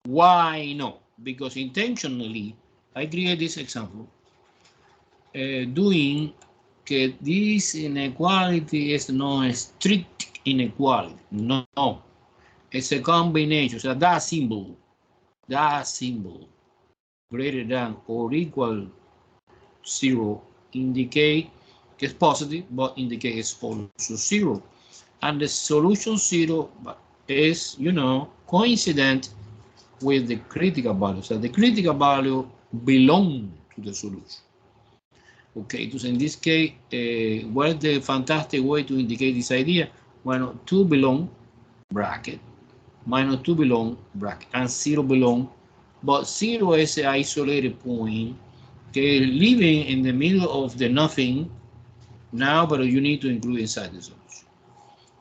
[SPEAKER 1] Why no? Because intentionally, I create this example doing that this inequality is not a strict inequality. No, it's a combination. So that symbol greater than or equal 0 indicate it's positive, but indicate it's also 0. And the solution 0 is, coincident with the critical value. So the critical value belongs to the solution. Okay, so in this case, what is the fantastic way to indicate this idea? Well, 2 belong, bracket, minus 2 belong, bracket, and 0 belong, but 0 is an isolated point, okay, living in the middle of the nothing now, but you need to include inside the solution.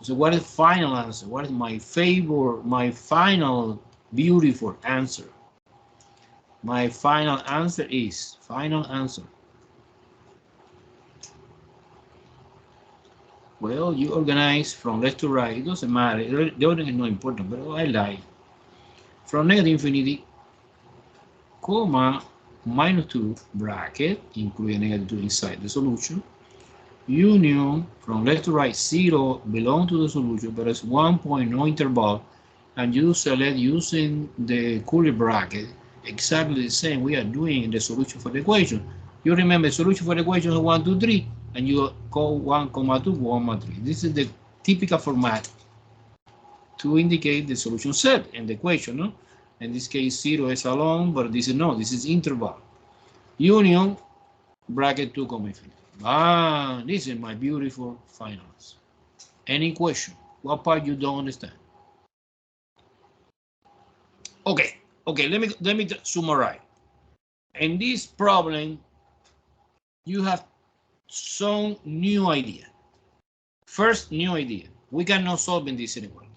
[SPEAKER 1] So what is final answer? What is my final beautiful answer? My final answer is, well, you organize from left to right. It doesn't matter. The order is not important, but I like. From negative infinity, comma, -2 bracket, including negative 2 inside the solution. Union from left to right, 0 belong to the solution, but it's 1 point, no interval, and you select using the curly bracket exactly the same we are doing in the solution for the equation. You remember solution for the equation is 1, 2, 3, and you call 1, 2, 1, 3. This is the typical format to indicate the solution set in the equation. No? In this case, 0 is alone, but this is no, this is interval. Union, bracket 2, infinity. Ah, this is my beautiful finals. Any question? What part you don't understand? Okay, let me summarize. In this problem, you have some new idea. First new idea. We cannot solve in this inequality.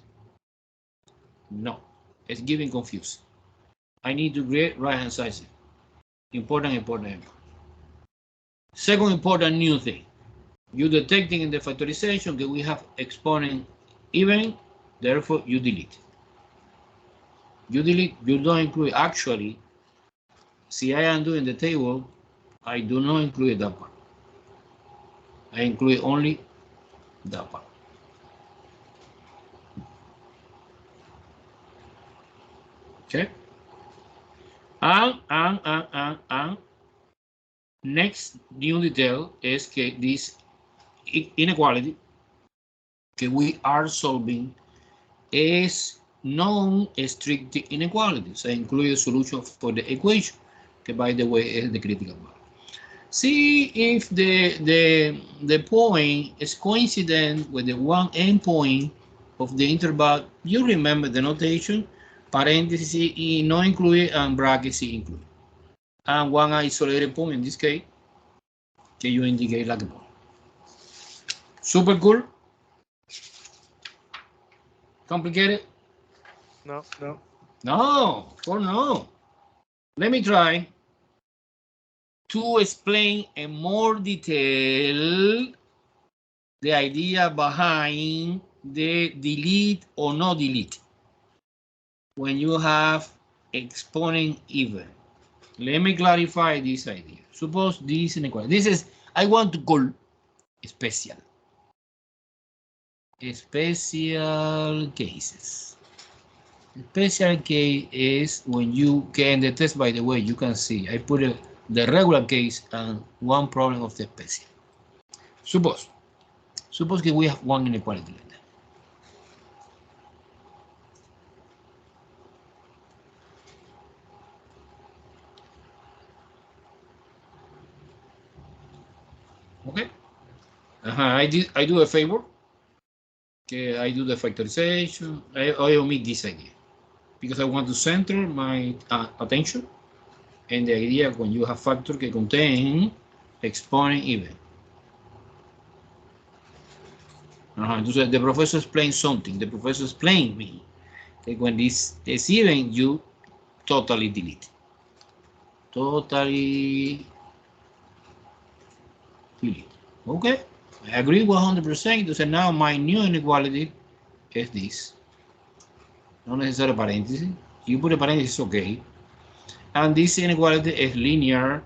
[SPEAKER 1] No, it's giving confusing. I need to create right-hand side. Important. Second important new thing. You detecting in the factorization that we have exponent even, therefore you delete. You don't include actually. See, I am doing the table, I do not include that part. I include only that part. Okay? And next new detail is this inequality that we are solving is non-strict inequality. So I include a solution for the equation, that by the way is the critical one. See if the point is coincident with the one endpoint of the interval. You remember the notation, parentheses not included and brackets included. And one isolated point in this case, that you indicate like a point. Super cool? Complicated?
[SPEAKER 3] No.
[SPEAKER 1] No, or no. Let me try to explain in more detail the idea behind the delete or no delete when you have exponent even. Let me clarify this idea. Suppose this inequality. This is, I want to call special cases. Special case is when you can, the test, by the way, you can see, I put the regular case and one problem of the special. Suppose that we have one inequality like that. Okay. I do a favor. Okay, I do the factorization. I omit this idea because I want to center my attention and the idea when you have factor that contain exponent even. Entonces, the professor explained something. The professor explained me that when this is even, you totally delete. Totally delete. Okay, I agree 100%. So now my new inequality is this. No necessary parenthesis. You put a parenthesis, okay. And this inequality is linear.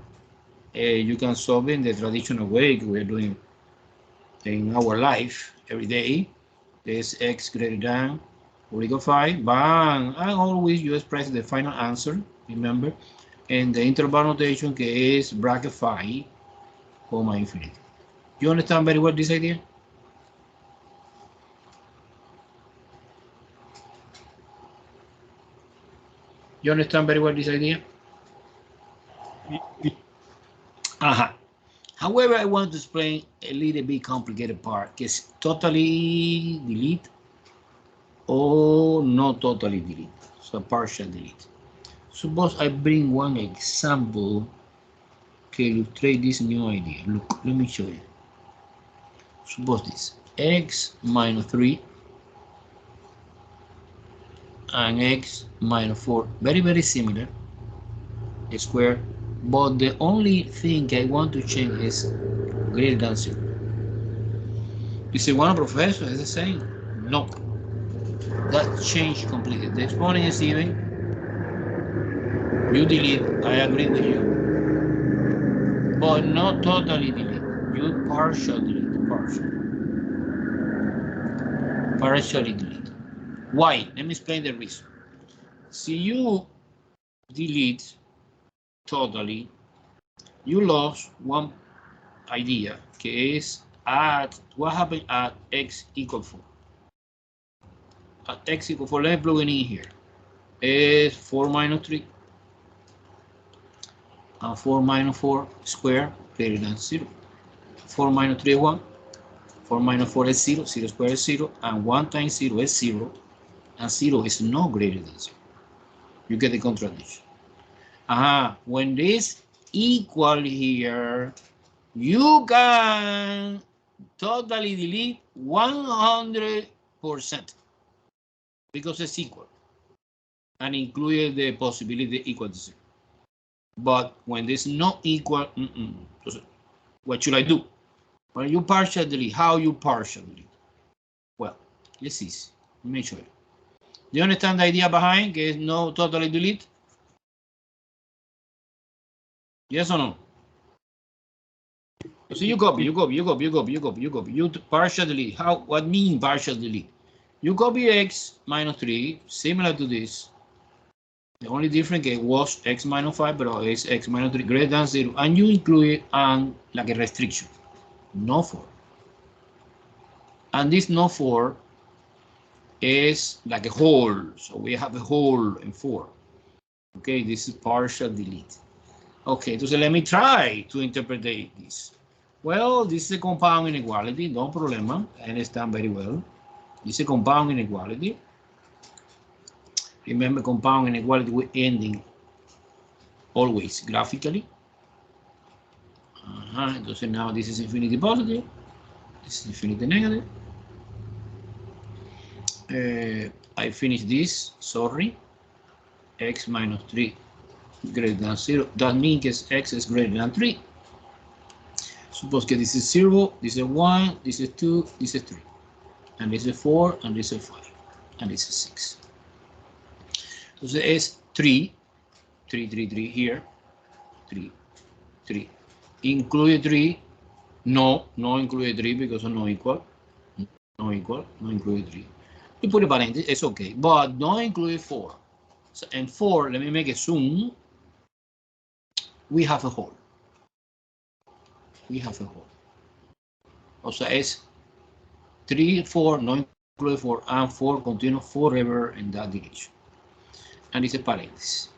[SPEAKER 1] You can solve it in the traditional way we're doing in our life every day. There's x greater than or equal 5. Bang! And always you express the final answer, remember, and the interval notation is bracket 5, comma infinity. You understand very well this idea? You understand very well this idea? However, I want to explain a little bit complicated part, que es totally delete or not totally delete, so partial delete. Suppose I bring one example to illustrate this new idea. Look, let me show you. Suppose this, x minus 3 and x minus 4, very, very similar. square, but the only thing I want to change is greater than 0. You say, well, professor, it's the same. No, that changed completely. The exponent is even. You delete, I agree with you, but not totally delete. You partial delete, partially delete. Why? Let me explain the reason. See, you delete totally, you lost one idea, que es at what happened at x equal 4. At x equal 4, let me plug it in here. Is 4 minus 3. And 4 minus 4 square greater than 0. 4 minus 3 is 1. 4 minus 4 is 0. 0 squared is 0. And 1 times 0 is 0. And 0 is not greater than 0. You get the contradiction. When this equal here, you can totally delete 100% because it's equal and include the possibility equal to 0. But when this not equal, what should I do? When you partial delete, how you partial delete? Well, it's easy. Let me show you. Do you understand the idea behind que no totally delete? Yes or no? So you copy, you partial delete. What mean partial delete? You copy x minus 3, similar to this. The only difference was x minus 5, but it's x minus 3 greater than 0, and you include it like a restriction, no 4. And this no 4 is like a hole, so we have a hole in 4. Okay, this is partial delete. Okay, so let me try to interpret this. Well, this is a compound inequality, no problem. I understand very well. This is a compound inequality. Remember, compound inequality with ending always graphically. Entonces now this is infinity positive. This is infinity negative. I finished this, sorry. X minus 3 greater than 0. That means x is greater than 3. Suppose that this is 0, this is 1, this is 2, this is 3. And this is 4, and this is 5, and this is 6. Entonces es 3 here, 3, 3. Include 3, no include 3 because no equal, no include 3. You put a parenthesis, it's okay, but don't include 4. So, and 4, let me make a zoom. We have a hole. O sea, es 3, 4, no include 4, and 4 continue forever in that direction. And it's a parenthesis.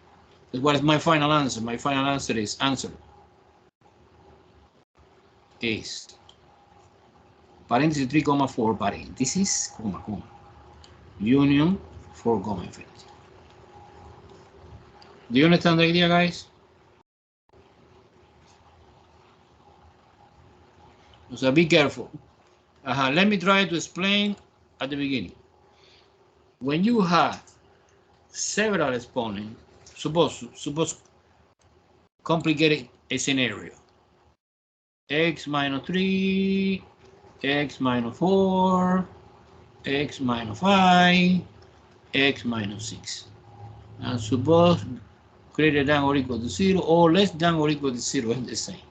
[SPEAKER 1] So what is my final answer? My final answer is parenthesis 3, 4, parenthesis, comma, union 4, infinity. Do you understand the idea, guys? So be careful. Let me try to explain at the beginning. When you have several exponents, suppose complicated a scenario. X minus 3, x minus 4, x minus 5, x minus 6. And suppose greater than or equal to 0 or less than or equal to 0 is the same.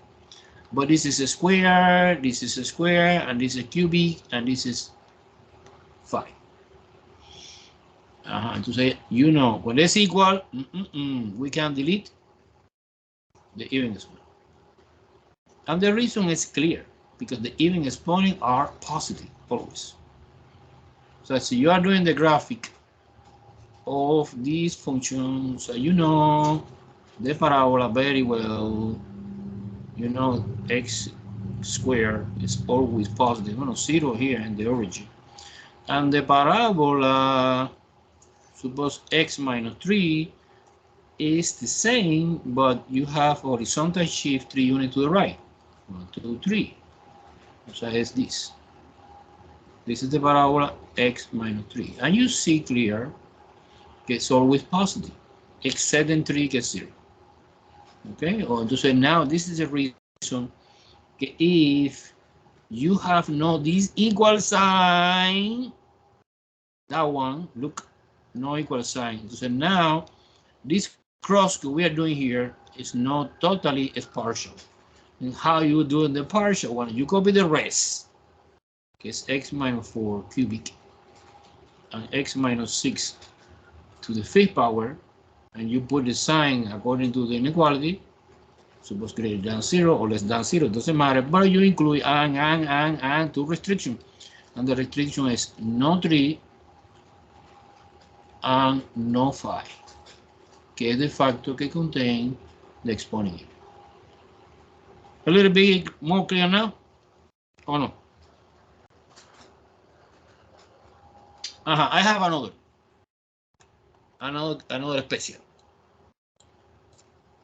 [SPEAKER 1] But this is a square, this is a square, and this is a cubic, and this is 5. To say, when it's equal, we can delete the even exponent. And the reason is clear, because the even exponents are positive always. So as you are doing the graphic of these functions, the parabola very well. X squared is always positive. 0 here in the origin. And the parabola, suppose x minus 3 is the same, but you have horizontal shift 3 units to the right. 1, 2, 3. So it's this. This is the parabola x minus 3. And you see clear it's always positive, except in 3 gets 0. Okay, or to say now this is a reason que if you have no this equal sign, that one, look, no equal sign. So now this cross we are doing here is not totally, it's partial. And how you do the partial one, you copy the rest, que es x minus 4 cubic and x minus 6 to the fifth power, and you put the sign according to the inequality, suppose greater than 0 or less than 0, doesn't matter, but you include and to restriction. And the restriction is no 3 and no 5, que es the factor que contain the exponent. A little bit more clear now, or no? I have another special.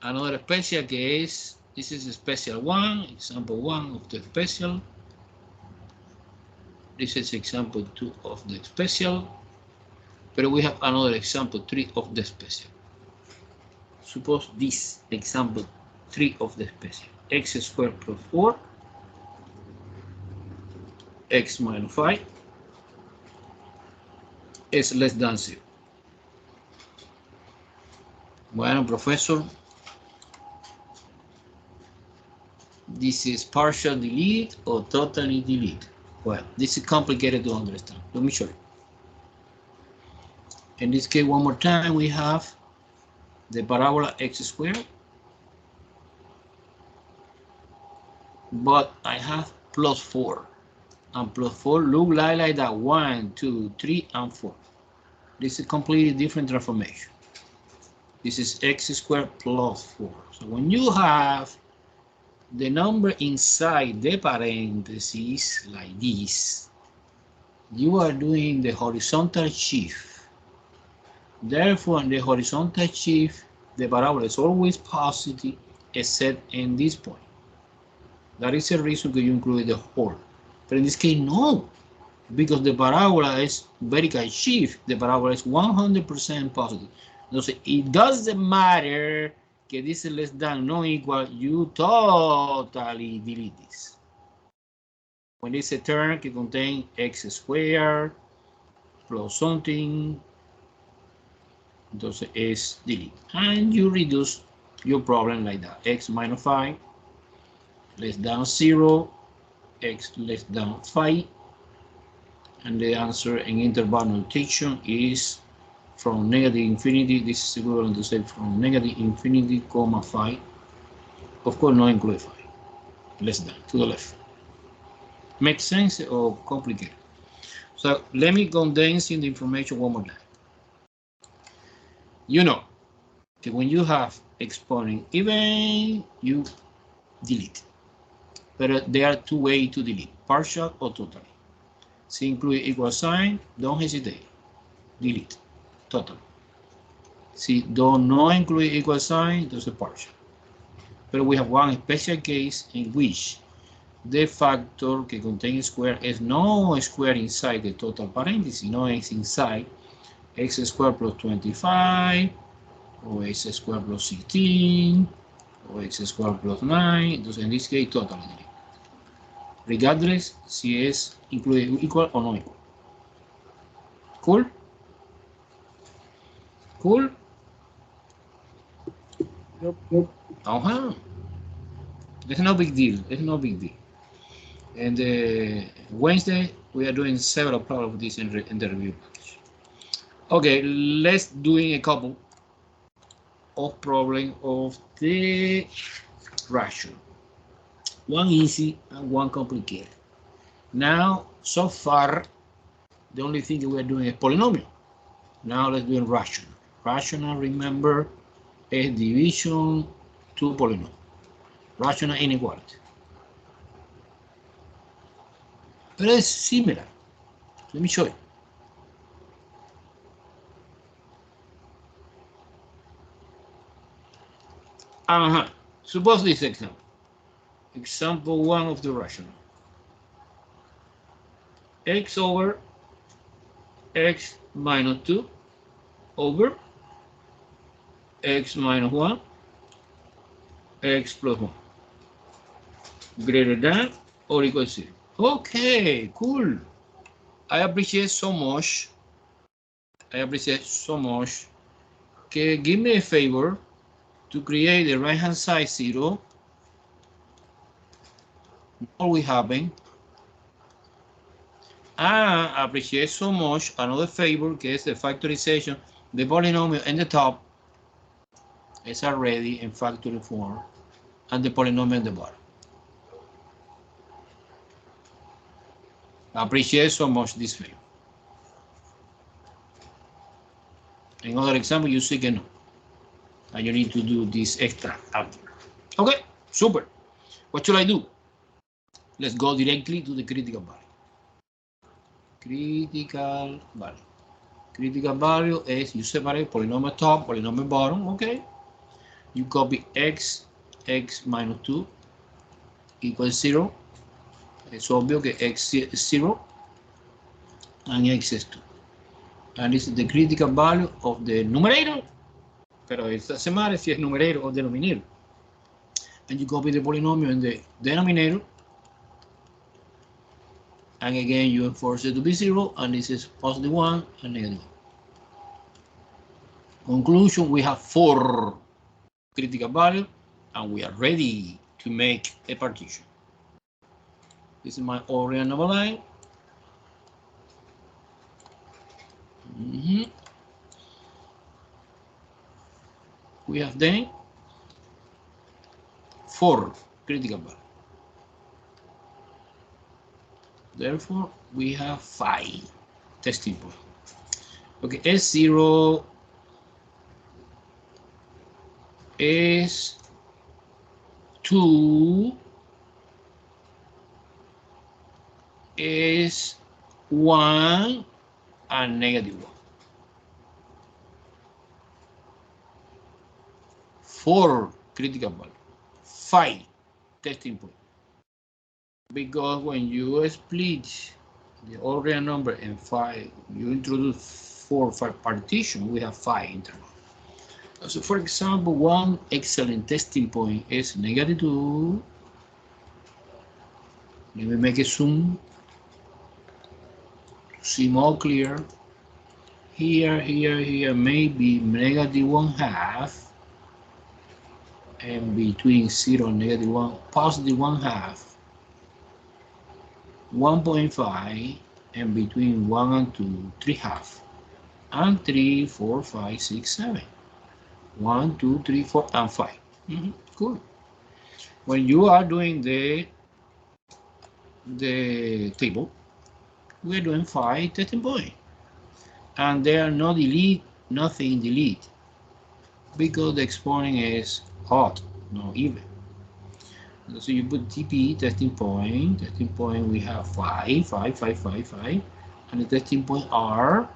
[SPEAKER 1] Another special que es, this is a special one, example 1 of the special. This is example 2 of the special. But we have another example 3 of the special. Suppose this example 3 of the special. X squared plus 4, x minus 5 is less than 0. Bueno, professor, this is partial delete or totally delete. Well, this is complicated to understand. Let me show you. In this case, one more time, we have the parabola x squared, but I have plus 4, and plus 4 look like that 1, 2, 3, and 4. This is a completely different transformation. This is x squared plus 4. So when you have the number inside the parentheses like this, you are doing the horizontal shift. Therefore, in the horizontal shift, the parabola is always positive except in this point. That is the reason that you include the whole. But in this case, no, because the parabola is vertical shift. The parabola is 100% positive. Entonces, it doesn't matter que this is less than, no equal, you totally delete this. When it's a term que contain x squared plus something, entonces es delete. And you reduce your problem like that. X minus 5 less than 0, x less than 5, and the answer in interval notation is from negative infinity. This is equivalent to say from negative infinity, comma 5. Of course, not include 5. Less than, to the left. Makes sense or complicated? So let me condense the information one more time. You know that when you have exponent even, you delete. But there are two ways to delete, partial or totally. Si incluye equal sign, don't hesitate. Delete, total. Si no incluye equal sign, entonces partial. But we have one special case in which the factor que contain square is no square inside the total parenthesis, no es inside x squared plus 25, or x squared plus 16, or x squared plus 9. Entonces, en this case, totally delete. Regardless si es incluye equal o no equal. Cool? Cool?
[SPEAKER 3] Yep.
[SPEAKER 1] Uh-huh. It's no big deal. It's no big deal. And Wednesday, we are doing several problems of this in the review package. Okay, let's doing a couple of problems of the ratio. One easy and one complicated. Now, so far, the only thing that we are doing is polynomial. Now let's do rational. Rational, remember, is division to polynomial. Rational inequality. But it's similar. Let me show you. Suppose this example. Example 1 of the rational. X over x minus 2 over x minus 1 x plus 1 greater than or equal to 0. Okay, cool. I appreciate so much. Okay, give me a favor to create the right hand side 0. What we having? I appreciate so much another favor, que es the factorization. The polynomial in the top is already in factory form, and the polynomial in the bottom. I appreciate so much this favor. In other example, you see que no, and you need to do this extra after. Okay, super. What should I do? Let's go directly to the critical value. Critical value is you separate polynomial top, polynomial bottom, okay? You copy x minus 2 equals 0. Es obvio que x is 0 and x is 2. And this is the critical value of the numerator. Pero esta se matter si es numerator or denominator. And you copy the polynomial in the denominator. And again, you enforce it to be 0, and this is positive 1 and negative 1. Conclusion, we have 4 critical values, and we are ready to make a partition. This is my Orion number line. We have then 4 critical values. Therefore, we have 5 testing points. Okay, S0 is 2 is 1 and negative 1. 4 critical value, 5 testing point. Because when you split the all real number in 5, you introduce 4 or 5 partitions, we have 5 intervals. So for example, one excellent testing point is negative 2. Let me make a zoom to see more clear. Here, maybe negative 1/2. And between 0 and negative 1, positive 1/2. 1.5, and between 1 and 2, 3/2. And 3, 4, 5, 6, 7. 1, 2, 3, 4, and 5. Cool. When you are doing the table, we're doing 5 testing points. And there are no delete, nothing delete, because the exponent is odd, not even. So you put TP, testing point, we have 5, 5, 5, 5, 5, and the testing point are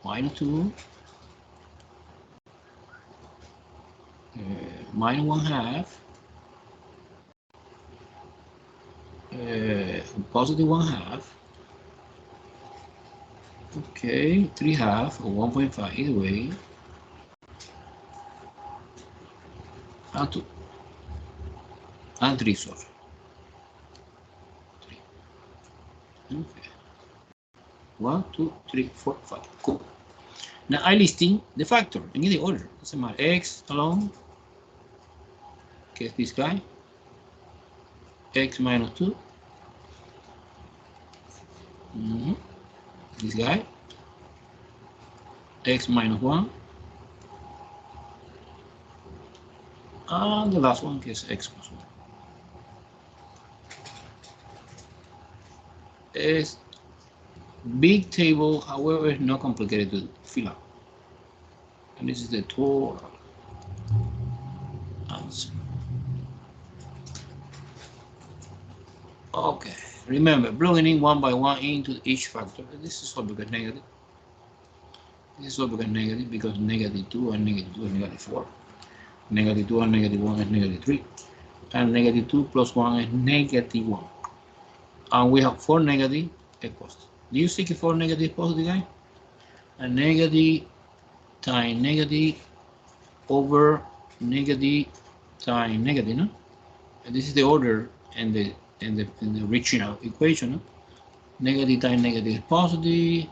[SPEAKER 1] -2, -1/2, positive 1/2, okay, 3/2 or 1.5, either way, and 2, and 3, sorry. 3. Okay. 1, 2, 3, 4, 5. Cool. Now I listing the factor in any order. Doesn't matter. X alone. Okay, this guy. X minus 2. This guy. X minus 1. And the last one is x plus 1. It's big table, however, it's not complicated to fill out. And this is the total answer. Okay, remember, plugging in 1 by 1 into each factor. This is all because negative. This is all because negative, because negative 2 and negative 2 is negative 4. Negative 2 and negative 1 is negative 3. And negative 2 plus 1 is negative 1. And we have 4 negative equals. Do you see 4 negative positive, guys? a negative times negative over negative times negative, no? And this is the order and the original equation, no? Negative times negative is positive,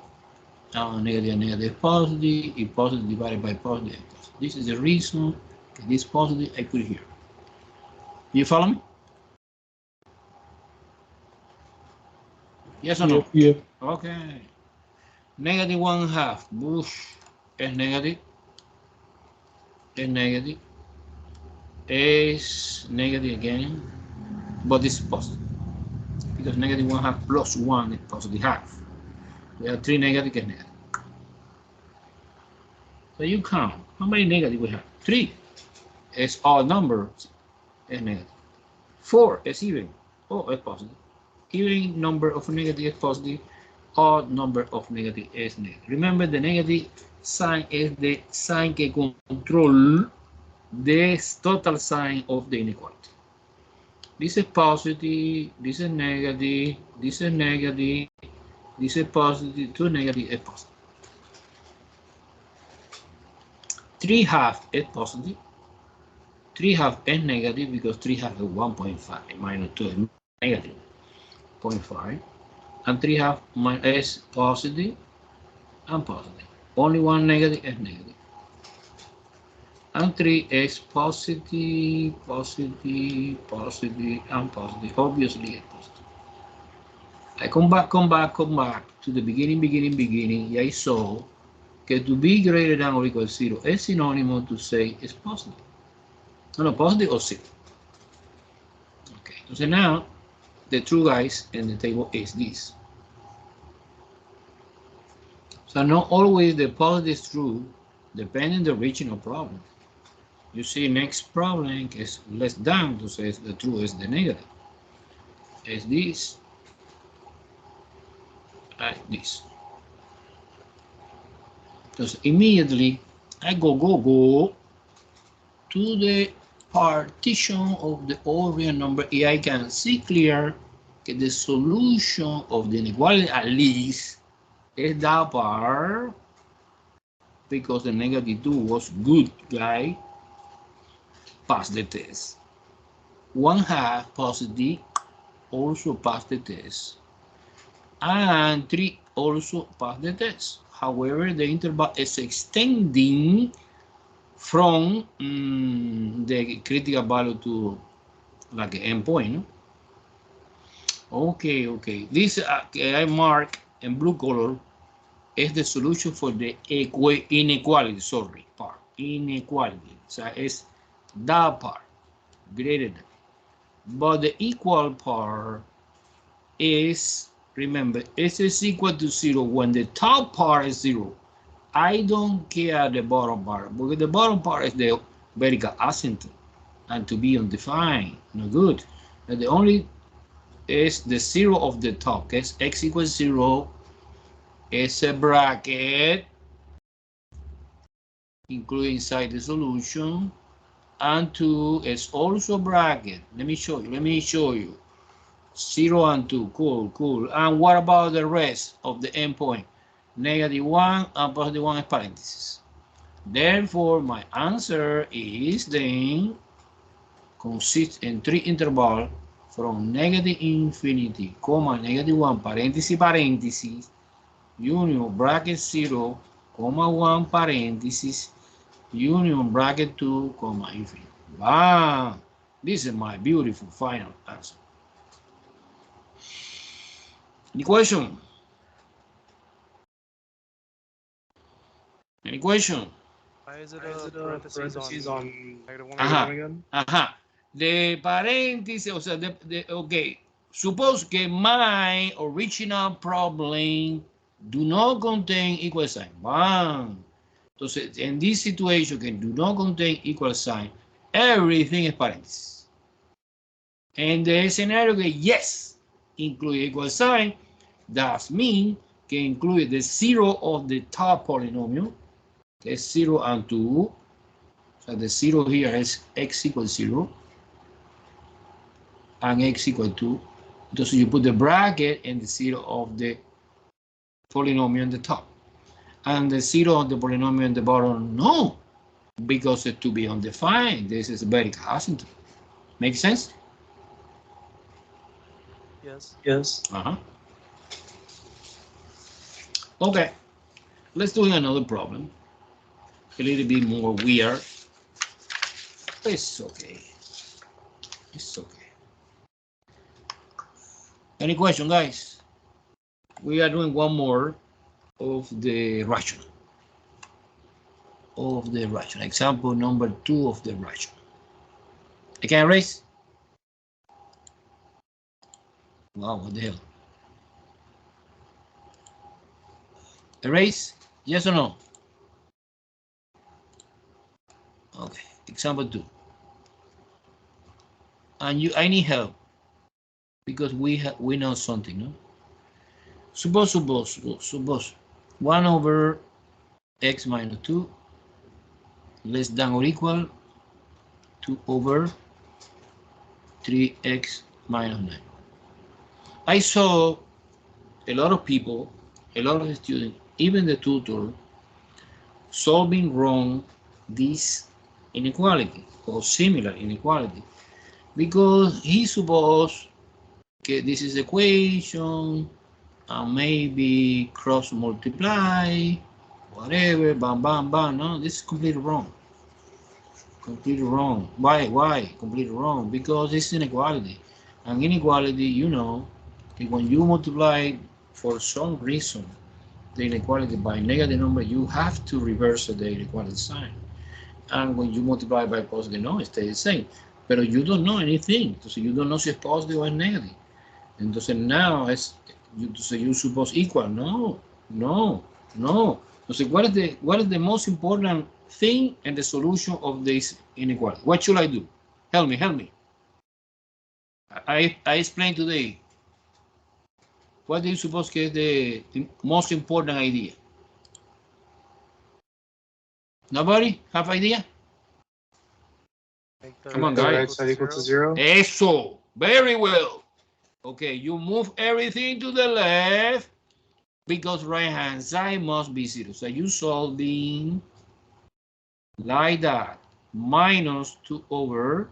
[SPEAKER 1] negative and negative is positive, if positive divided by positive is positive. This is the reason this positive I put it here. You follow me? Yes or no?
[SPEAKER 3] Yeah.
[SPEAKER 1] Okay. Negative 1/2. Bush is negative. Is negative. Is negative again. But this is positive. Because negative 1/2 plus 1 is positive half. We have 3 negative is negative. So you count. How many negative we have? 3. It's odd number. Is negative. 4 is even. Oh, it's positive. Even number of negative is positive. Odd number of negative is negative. Remember, the negative sign is the sign que control the total sign of the inequality. This is positive, this is negative, this is negative, this is positive, 2 negative is positive. 3/2 is positive. 3/2 is negative because 3/2 is 1.5 minus 2 is negative 0.5. And 3/2 is positive and positive. Only one negative is negative. And 3 is positive, positive, positive, and positive. Obviously, it's positive. I come back to the beginning. I saw that to be greater than or equal to 0 is synonymous to say it's positive. No, positive or 0. Okay, so now the true guys in the table is this. So not always the positive is true, depending on the original problem. You see, next problem is less than to say the true is the negative. Is this, like this. Because immediately I go to the partition of the all real number, and I can see clear that the solution of the inequality at least is that part, because the negative 2 was good guy, pass the test. 1/2 positive also pass the test. And 3 also pass the test. However, the interval is extending from the critical value to like an endpoint. No? Okay. This I mark in blue color is the solution for the inequality, part. Inequality. So it's that part, greater than. But the equal part is, remember, S is equal to 0 when the top part is 0. I don't care the bottom part, because the bottom part is the vertical asymptote and to be undefined, no good. And the only is the 0 of the top, is x equals 0, is a bracket, including inside the solution, and 2 is also bracket. Let me show you. 0 and 2, cool. And what about the rest of the endpoint? -1 and +1 is parentheses. Therefore, my answer is then consists in 3 intervals from -infinity, -1, parenthesis, union bracket 0, 1, parenthesis, union bracket 2, infinity. Bam! This is my beautiful final answer. Any question? Any question?
[SPEAKER 4] Why is it a parentheses on -1
[SPEAKER 3] again?
[SPEAKER 1] The paréntesis, o sea, okay. Suppose que my original problem do not contain equal sign. Bam. Entonces, in this situation que do not contain equal sign, everything is paréntesis. En the scenario que yes, include equal sign, that means que include the 0 of the top polynomial, que es 0 and 2. So the 0 here is x equals 0 and x equals 2. So you put the bracket and the 0 of the polynomial on the top. And the 0 on the polynomial in the bottom, no, because it's to be undefined. This is very classic. Make sense?
[SPEAKER 4] Yes.
[SPEAKER 3] Yes.
[SPEAKER 1] Okay, let's do another problem. A little bit more weird. It's okay. It's okay. Any question, guys? We are doing one more of the rational. Example number 2 of the rational. I can erase? Wow, what the hell? Erase? Yes or no? Okay, example 2. And I need help because we know something, no? Suppose 1 over x minus 2 less than or equal to over 3x minus 9. I saw a lot of people, a lot of students, even the tutor, solving wrong this inequality or similar inequality because he supposed that this is equation and maybe cross multiply, whatever, bam, bam, bam. No, this is completely wrong. Completely wrong. Why? Completely wrong. Because it's inequality. And inequality, you know, when you multiply for some reason the inequality by negative number, you have to reverse the inequality sign. And when you multiply by positive, no, it stays the same. But you don't know anything. So you don't know si es positive or es negative. Entonces now you suppose equal. No. Entonces, what is the most important thing and the solution of this inequality? What should I do? Help me. I explained today. What do you suppose is the most important idea? Nobody have idea?
[SPEAKER 4] Make the
[SPEAKER 1] Come on,
[SPEAKER 4] right side
[SPEAKER 1] guys.
[SPEAKER 4] equal to 0.
[SPEAKER 1] Eso. Very well. Okay, you move everything to the left because right hand side must be 0. So you solving like that. Minus 2 over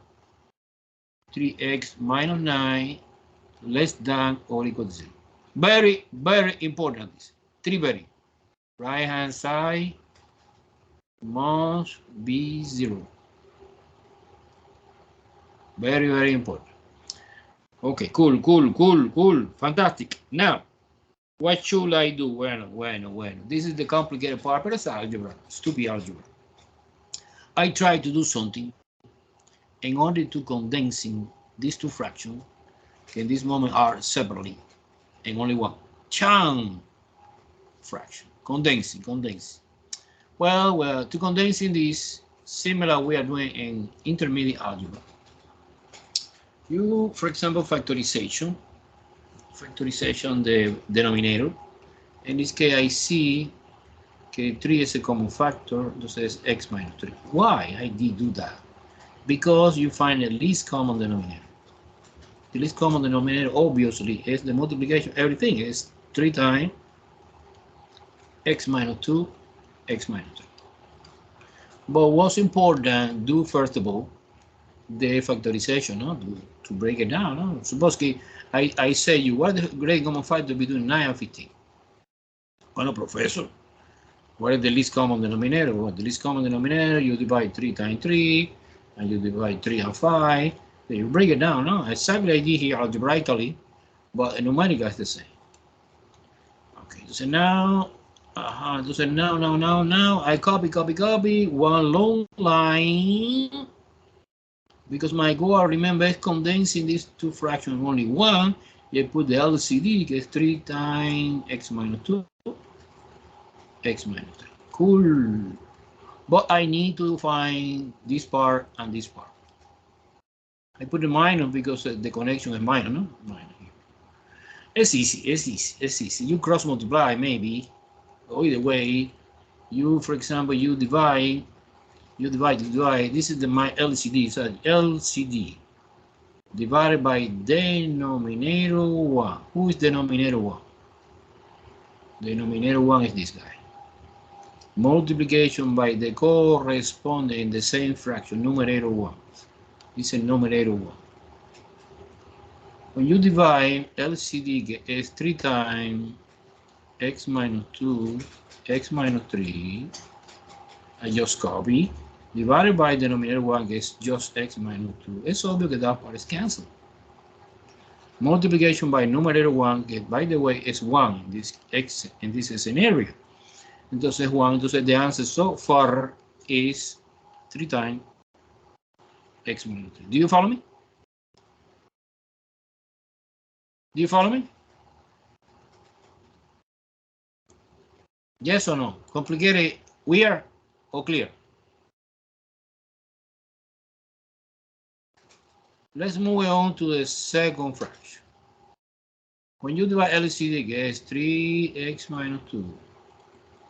[SPEAKER 1] 3x minus 9 less than or equal to 0. Very, very important. 3 very. Right hand side must be 0. Very, very important. Okay, cool. Fantastic. Now, what should I do? Bueno. This is the complicated part, but it's algebra. Stupid algebra. I try to do something in order to condensing these two fractions, in this moment are separately, and only one. Chang fraction. Condensing. Well, to condensing this, similar we are doing in intermediate algebra. You, for example, factorization the denominator. In this case, I see que 3 is a common factor, entonces x minus 3. Why I did do that? Because you find the least common denominator. The least common denominator, obviously, is the multiplication. Everything is 3 times x minus 2, x minus 3. But what's important, do first of all, the factorization, no? To break it down. No? Suppose I say you, what is the great common factor between 9 and 15? Well, professor, what is the least common denominator? Well, the least common denominator, you divide 3 times 3, and you divide 3 and 5. So you break it down, no? Exactly I did here algebraically, but numerical is the same. Okay, so now, now, I copy, one long line, because my goal, remember, is condensing these two fractions in only one. You put the LCD, que es 3 times x minus 2, x minus 3. Cool. But I need to find this part and this part. I put the minus because the connection is minus, no? Minus here. It's easy. You cross multiply, maybe. Or either way, you, for example, you divide. This is my LCD. So LCD divided by denominator 1. Who is denominator 1? Denominator 1 is this guy. multiplication by the corresponding in the same fraction, numerator 1. It's a numerator 1. When you divide LCD is 3 times x minus 2, x minus 3, I just copy, divided by denominator 1 gets just x minus 2. It's obvious that that part is cancelled. Multiplication by numerator 1, get, by the way, is 1 in this x in this scenario. Entonces 1, entonces the answer so far is 3 times x minus 3. Do you follow me? Do you follow me? Yes or no? Complicated, weird, or clear? Let's move on to the second fraction. When you divide LCD, gets 3x minus 2,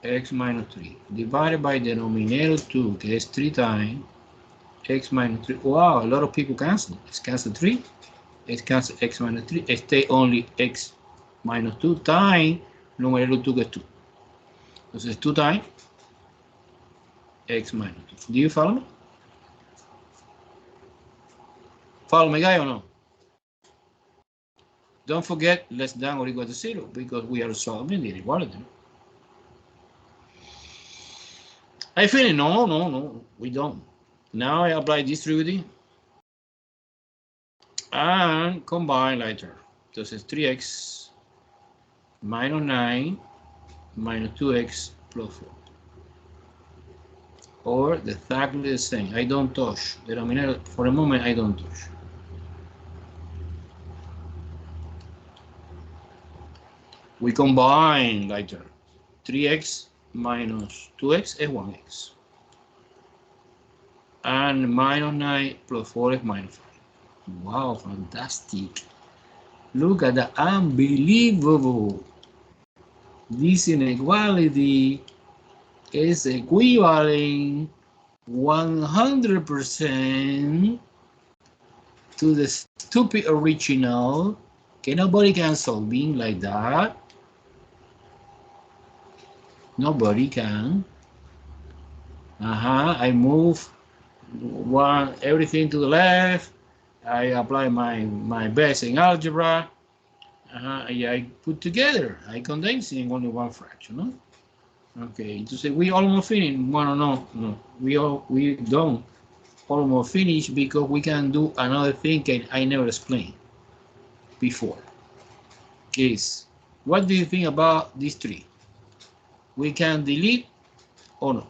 [SPEAKER 1] x minus 3, divided by denominator 2, gets 3 times x minus 3. Wow, a lot of people cancel. It's cancel 3. It's cancel x minus 3. It stay only x minus 2 times numerator 2 gets 2. Entonces 2 times x minus 2. Do you follow me? Follow me, guy, or no? Don't forget less than or equal to 0 because we are solving the inequality. I finish. No, we don't. Now I apply distributing and combine later. Entonces 3x minus 9 minus 2x plus 4. Or exactly the same. I don't touch. The denominator for a moment I don't touch. We combine later. 3x minus 2x is 1x. And minus 9 plus 4 is minus 5. Wow, fantastic. Look at that, unbelievable. This inequality is equivalent 100% to the stupid original. Okay, nobody can solve being like that. Nobody can. I move everything to the left. I apply my best in algebra. I put together. I condense in only one fraction. No? Okay, to say we almost finished. Well, no. We don't almost finish because we can do another thing I never explained before. Is what do you think about these three? We can delete or no?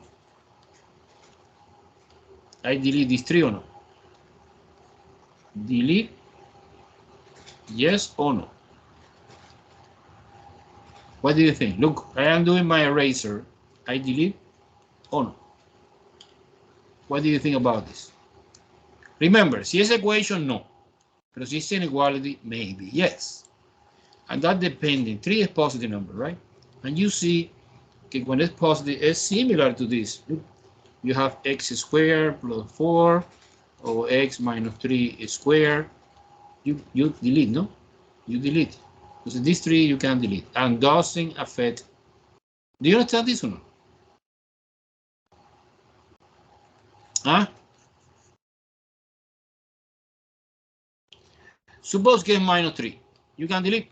[SPEAKER 1] I delete these three or no? Delete, yes or no? What do you think? Look, I am doing my eraser. I delete or no? What do you think about this? Remember, si es equation, no. Pero si es inequality, maybe, yes. And that depending, 3 is positive number, right? And you see, okay, when it's positive, it's similar to this. Look, you have x squared plus 4, or x minus 3 squared. You delete, no? You delete. Because these 3 you can delete and doesn't affect. Do you understand this or no? Huh? Suppose get minus 3. You can delete.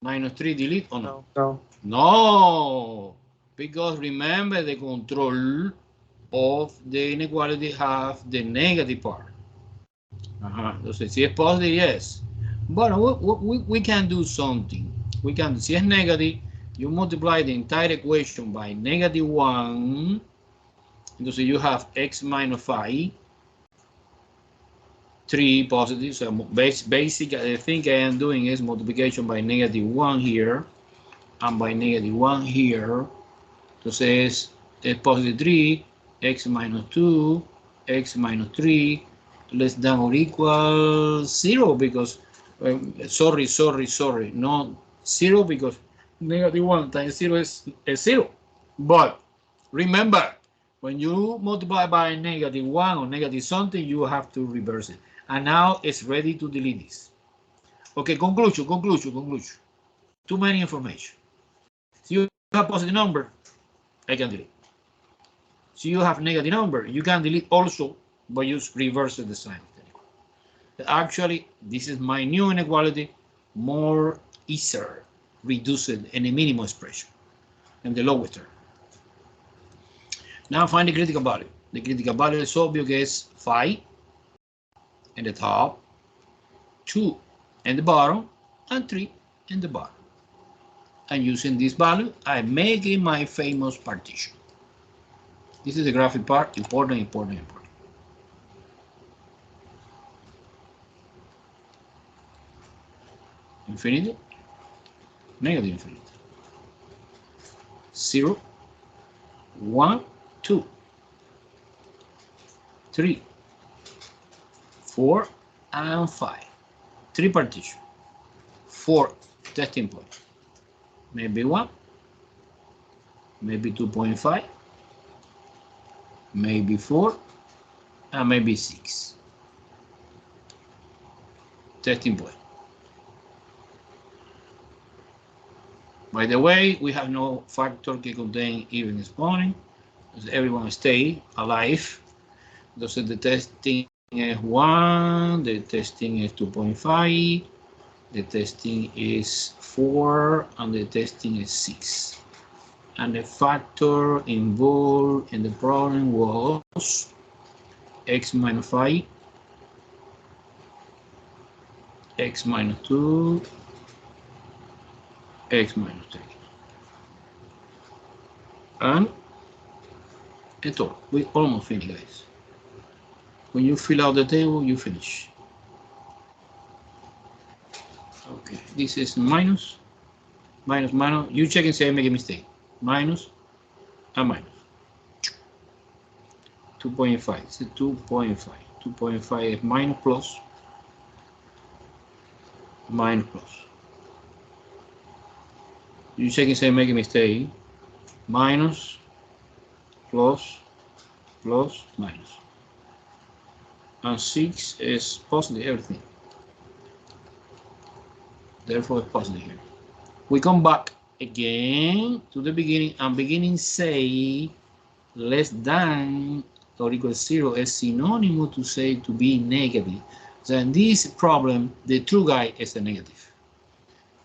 [SPEAKER 1] Minus 3 delete or no?
[SPEAKER 4] No.
[SPEAKER 1] No. Because remember the control of the inequality have the negative part. Entonces, si es positive, yes. But we can do something. We can, si es negative, you multiply the entire equation by negative 1. Entonces you have x minus 5. 3 positive. So basic, the thing I am doing is multiplication by negative 1 here. And by negative 1 here. Entonces es positive 3. X minus 2. X minus 3. Less than or equal 0 because sorry, no 0 because negative 1 times 0 is 0. But remember, when you multiply by negative 1 or negative something, you have to reverse it. And now it's ready to delete this. Okay, conclusion. Too many information. So you have positive number, I can delete. So you have negative number, you can delete also, but just reverse the sign of the inequality. Actually, this is my new inequality, more easier, reduced in a minimum expression, and the lowest term. Now find the critical value. The critical value is obvious, 5 in the top, 2 in the bottom, and 3 in the bottom. And using this value, I'm making my famous partition. This is the graphic part, important, important, important. Infinity, negative infinity. 0, 1, 2, 3, 4, and 5. 3 partition. 4 testing point. Maybe 1, maybe 2.5, maybe 4, and maybe 6. Testing point. By the way, we have no factor that contain even exponent, because everyone stay alive. Entonces the testing is 1, the testing is 2.5, the testing is 4, and the testing is 6. And the factor involved in the problem was x minus 5, x minus 2, x minus 3. And it's all. We almost finished, guys. When you fill out the table, you finish. Okay, this is minus, minus, minus. You check and say I make a mistake. Minus and minus. 2.5. It's 2.5. 2.5 is minus plus. Minus plus. You check and say make a mistake. Minus, plus, plus, minus. And 6 is positive, everything. Therefore, it's positive here. We come back again to the beginning, and beginning say less than or equal to 0 is synonymous to say to be negative. So in this problem, the true guy is a negative.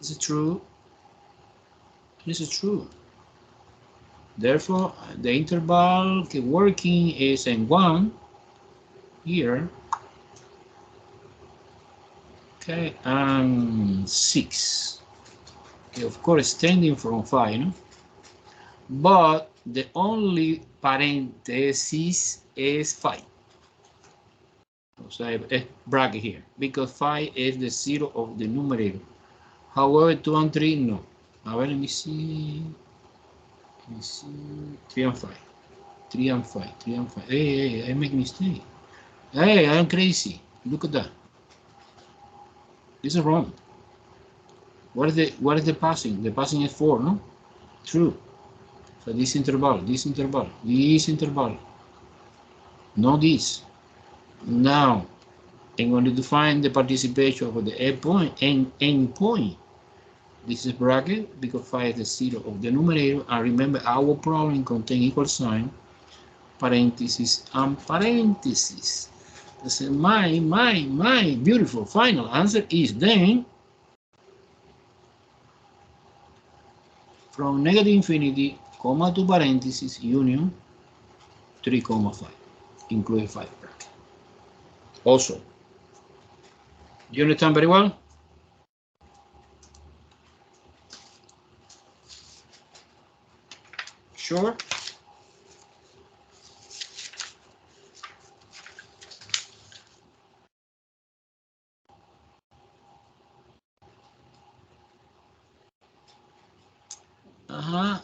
[SPEAKER 1] Is it true? This is true. Therefore, the interval working is in 1 here. Okay, and 6. Okay, of course, extending from 5, no? But the only parenthesis is 5. So I have a bracket here because 5 is the 0 of the numerator. However, 2 and 3, no. Now let me see. 3 and 5. 3 and 5. 3 and 5. Hey, I make mistake. Hey, I'm crazy. Look at that. This is wrong. What is the passing? The passing is 4, no? True. So this interval, this interval, this interval. No this. Now, I'm going to find the participation for the end point. This is bracket because 5 is the 0 of the numerator. And remember, our problem contains equal sign, parentheses, and parentheses. So my beautiful final answer is then from negative infinity, comma to parentheses, union 3,5, including 5 bracket. Also, you understand very well? Sure?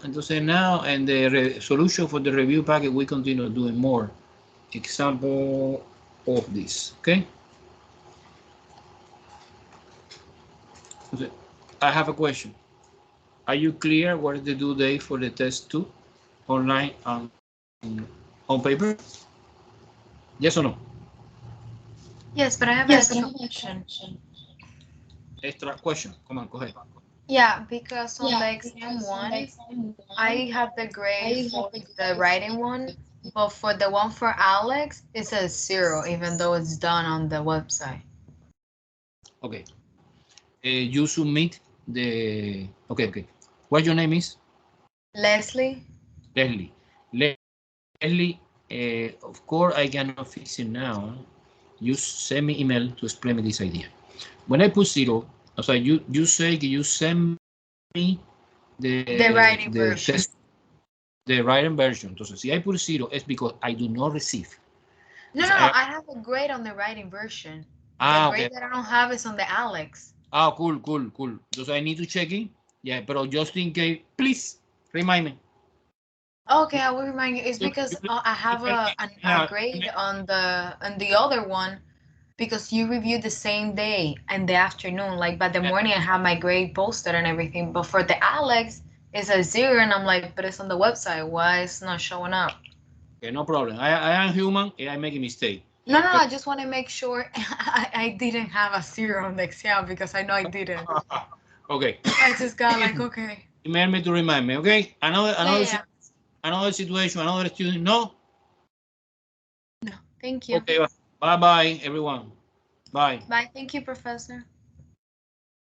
[SPEAKER 1] Entonces now in the solution for the review packet, we continue doing more example of this, okay? I have a question. Are you clear what is the due date for the test 2 online and on paper? Yes or no?
[SPEAKER 2] Yes, but I have an extra question.
[SPEAKER 1] Extra question. Come on, go ahead.
[SPEAKER 2] Yeah, because on the exam one, I have the grade for the writing one, but for the one for Alex, it says 0, even though it's done on the website.
[SPEAKER 1] Okay. You submit the. Okay. What your name is?
[SPEAKER 2] Leslie?
[SPEAKER 1] Leslie. Leslie, of course, I cannot fix it now. You send me email to explain me this idea. When I put 0, so you say you send me
[SPEAKER 2] The writing
[SPEAKER 1] the
[SPEAKER 2] version.
[SPEAKER 1] test, the writing version. Entonces, si I put 0, it's because I do not receive.
[SPEAKER 2] No,
[SPEAKER 1] Entonces,
[SPEAKER 2] I have a grade on the writing version. The
[SPEAKER 1] okay.
[SPEAKER 2] grade that I don't have is on the Alex.
[SPEAKER 1] Cool. Entonces, I need to check it. Yeah, but just in case, please remind me.
[SPEAKER 2] Okay, I will remind you. It's
[SPEAKER 1] You-
[SPEAKER 2] because
[SPEAKER 1] you-
[SPEAKER 2] I have a
[SPEAKER 1] yeah,
[SPEAKER 2] grade on the other one because you reviewed the same day in the afternoon. Like by the morning, I have my grade posted and everything. But for the Alex, it's a 0, and I'm like, but it's on the website. Why it's not showing up?
[SPEAKER 1] okay, no problem. I am human and I make a mistake.
[SPEAKER 2] No, I just want to make sure I didn't have a 0 on the exam because I know I didn't.
[SPEAKER 1] Okay.
[SPEAKER 2] I just got like, okay.
[SPEAKER 1] Email me to remind me, okay?
[SPEAKER 2] Yeah.
[SPEAKER 1] Another situation, another student, no?
[SPEAKER 2] No, thank you.
[SPEAKER 1] Okay, bye-bye, everyone. Bye.
[SPEAKER 2] Bye. Thank you, Professor.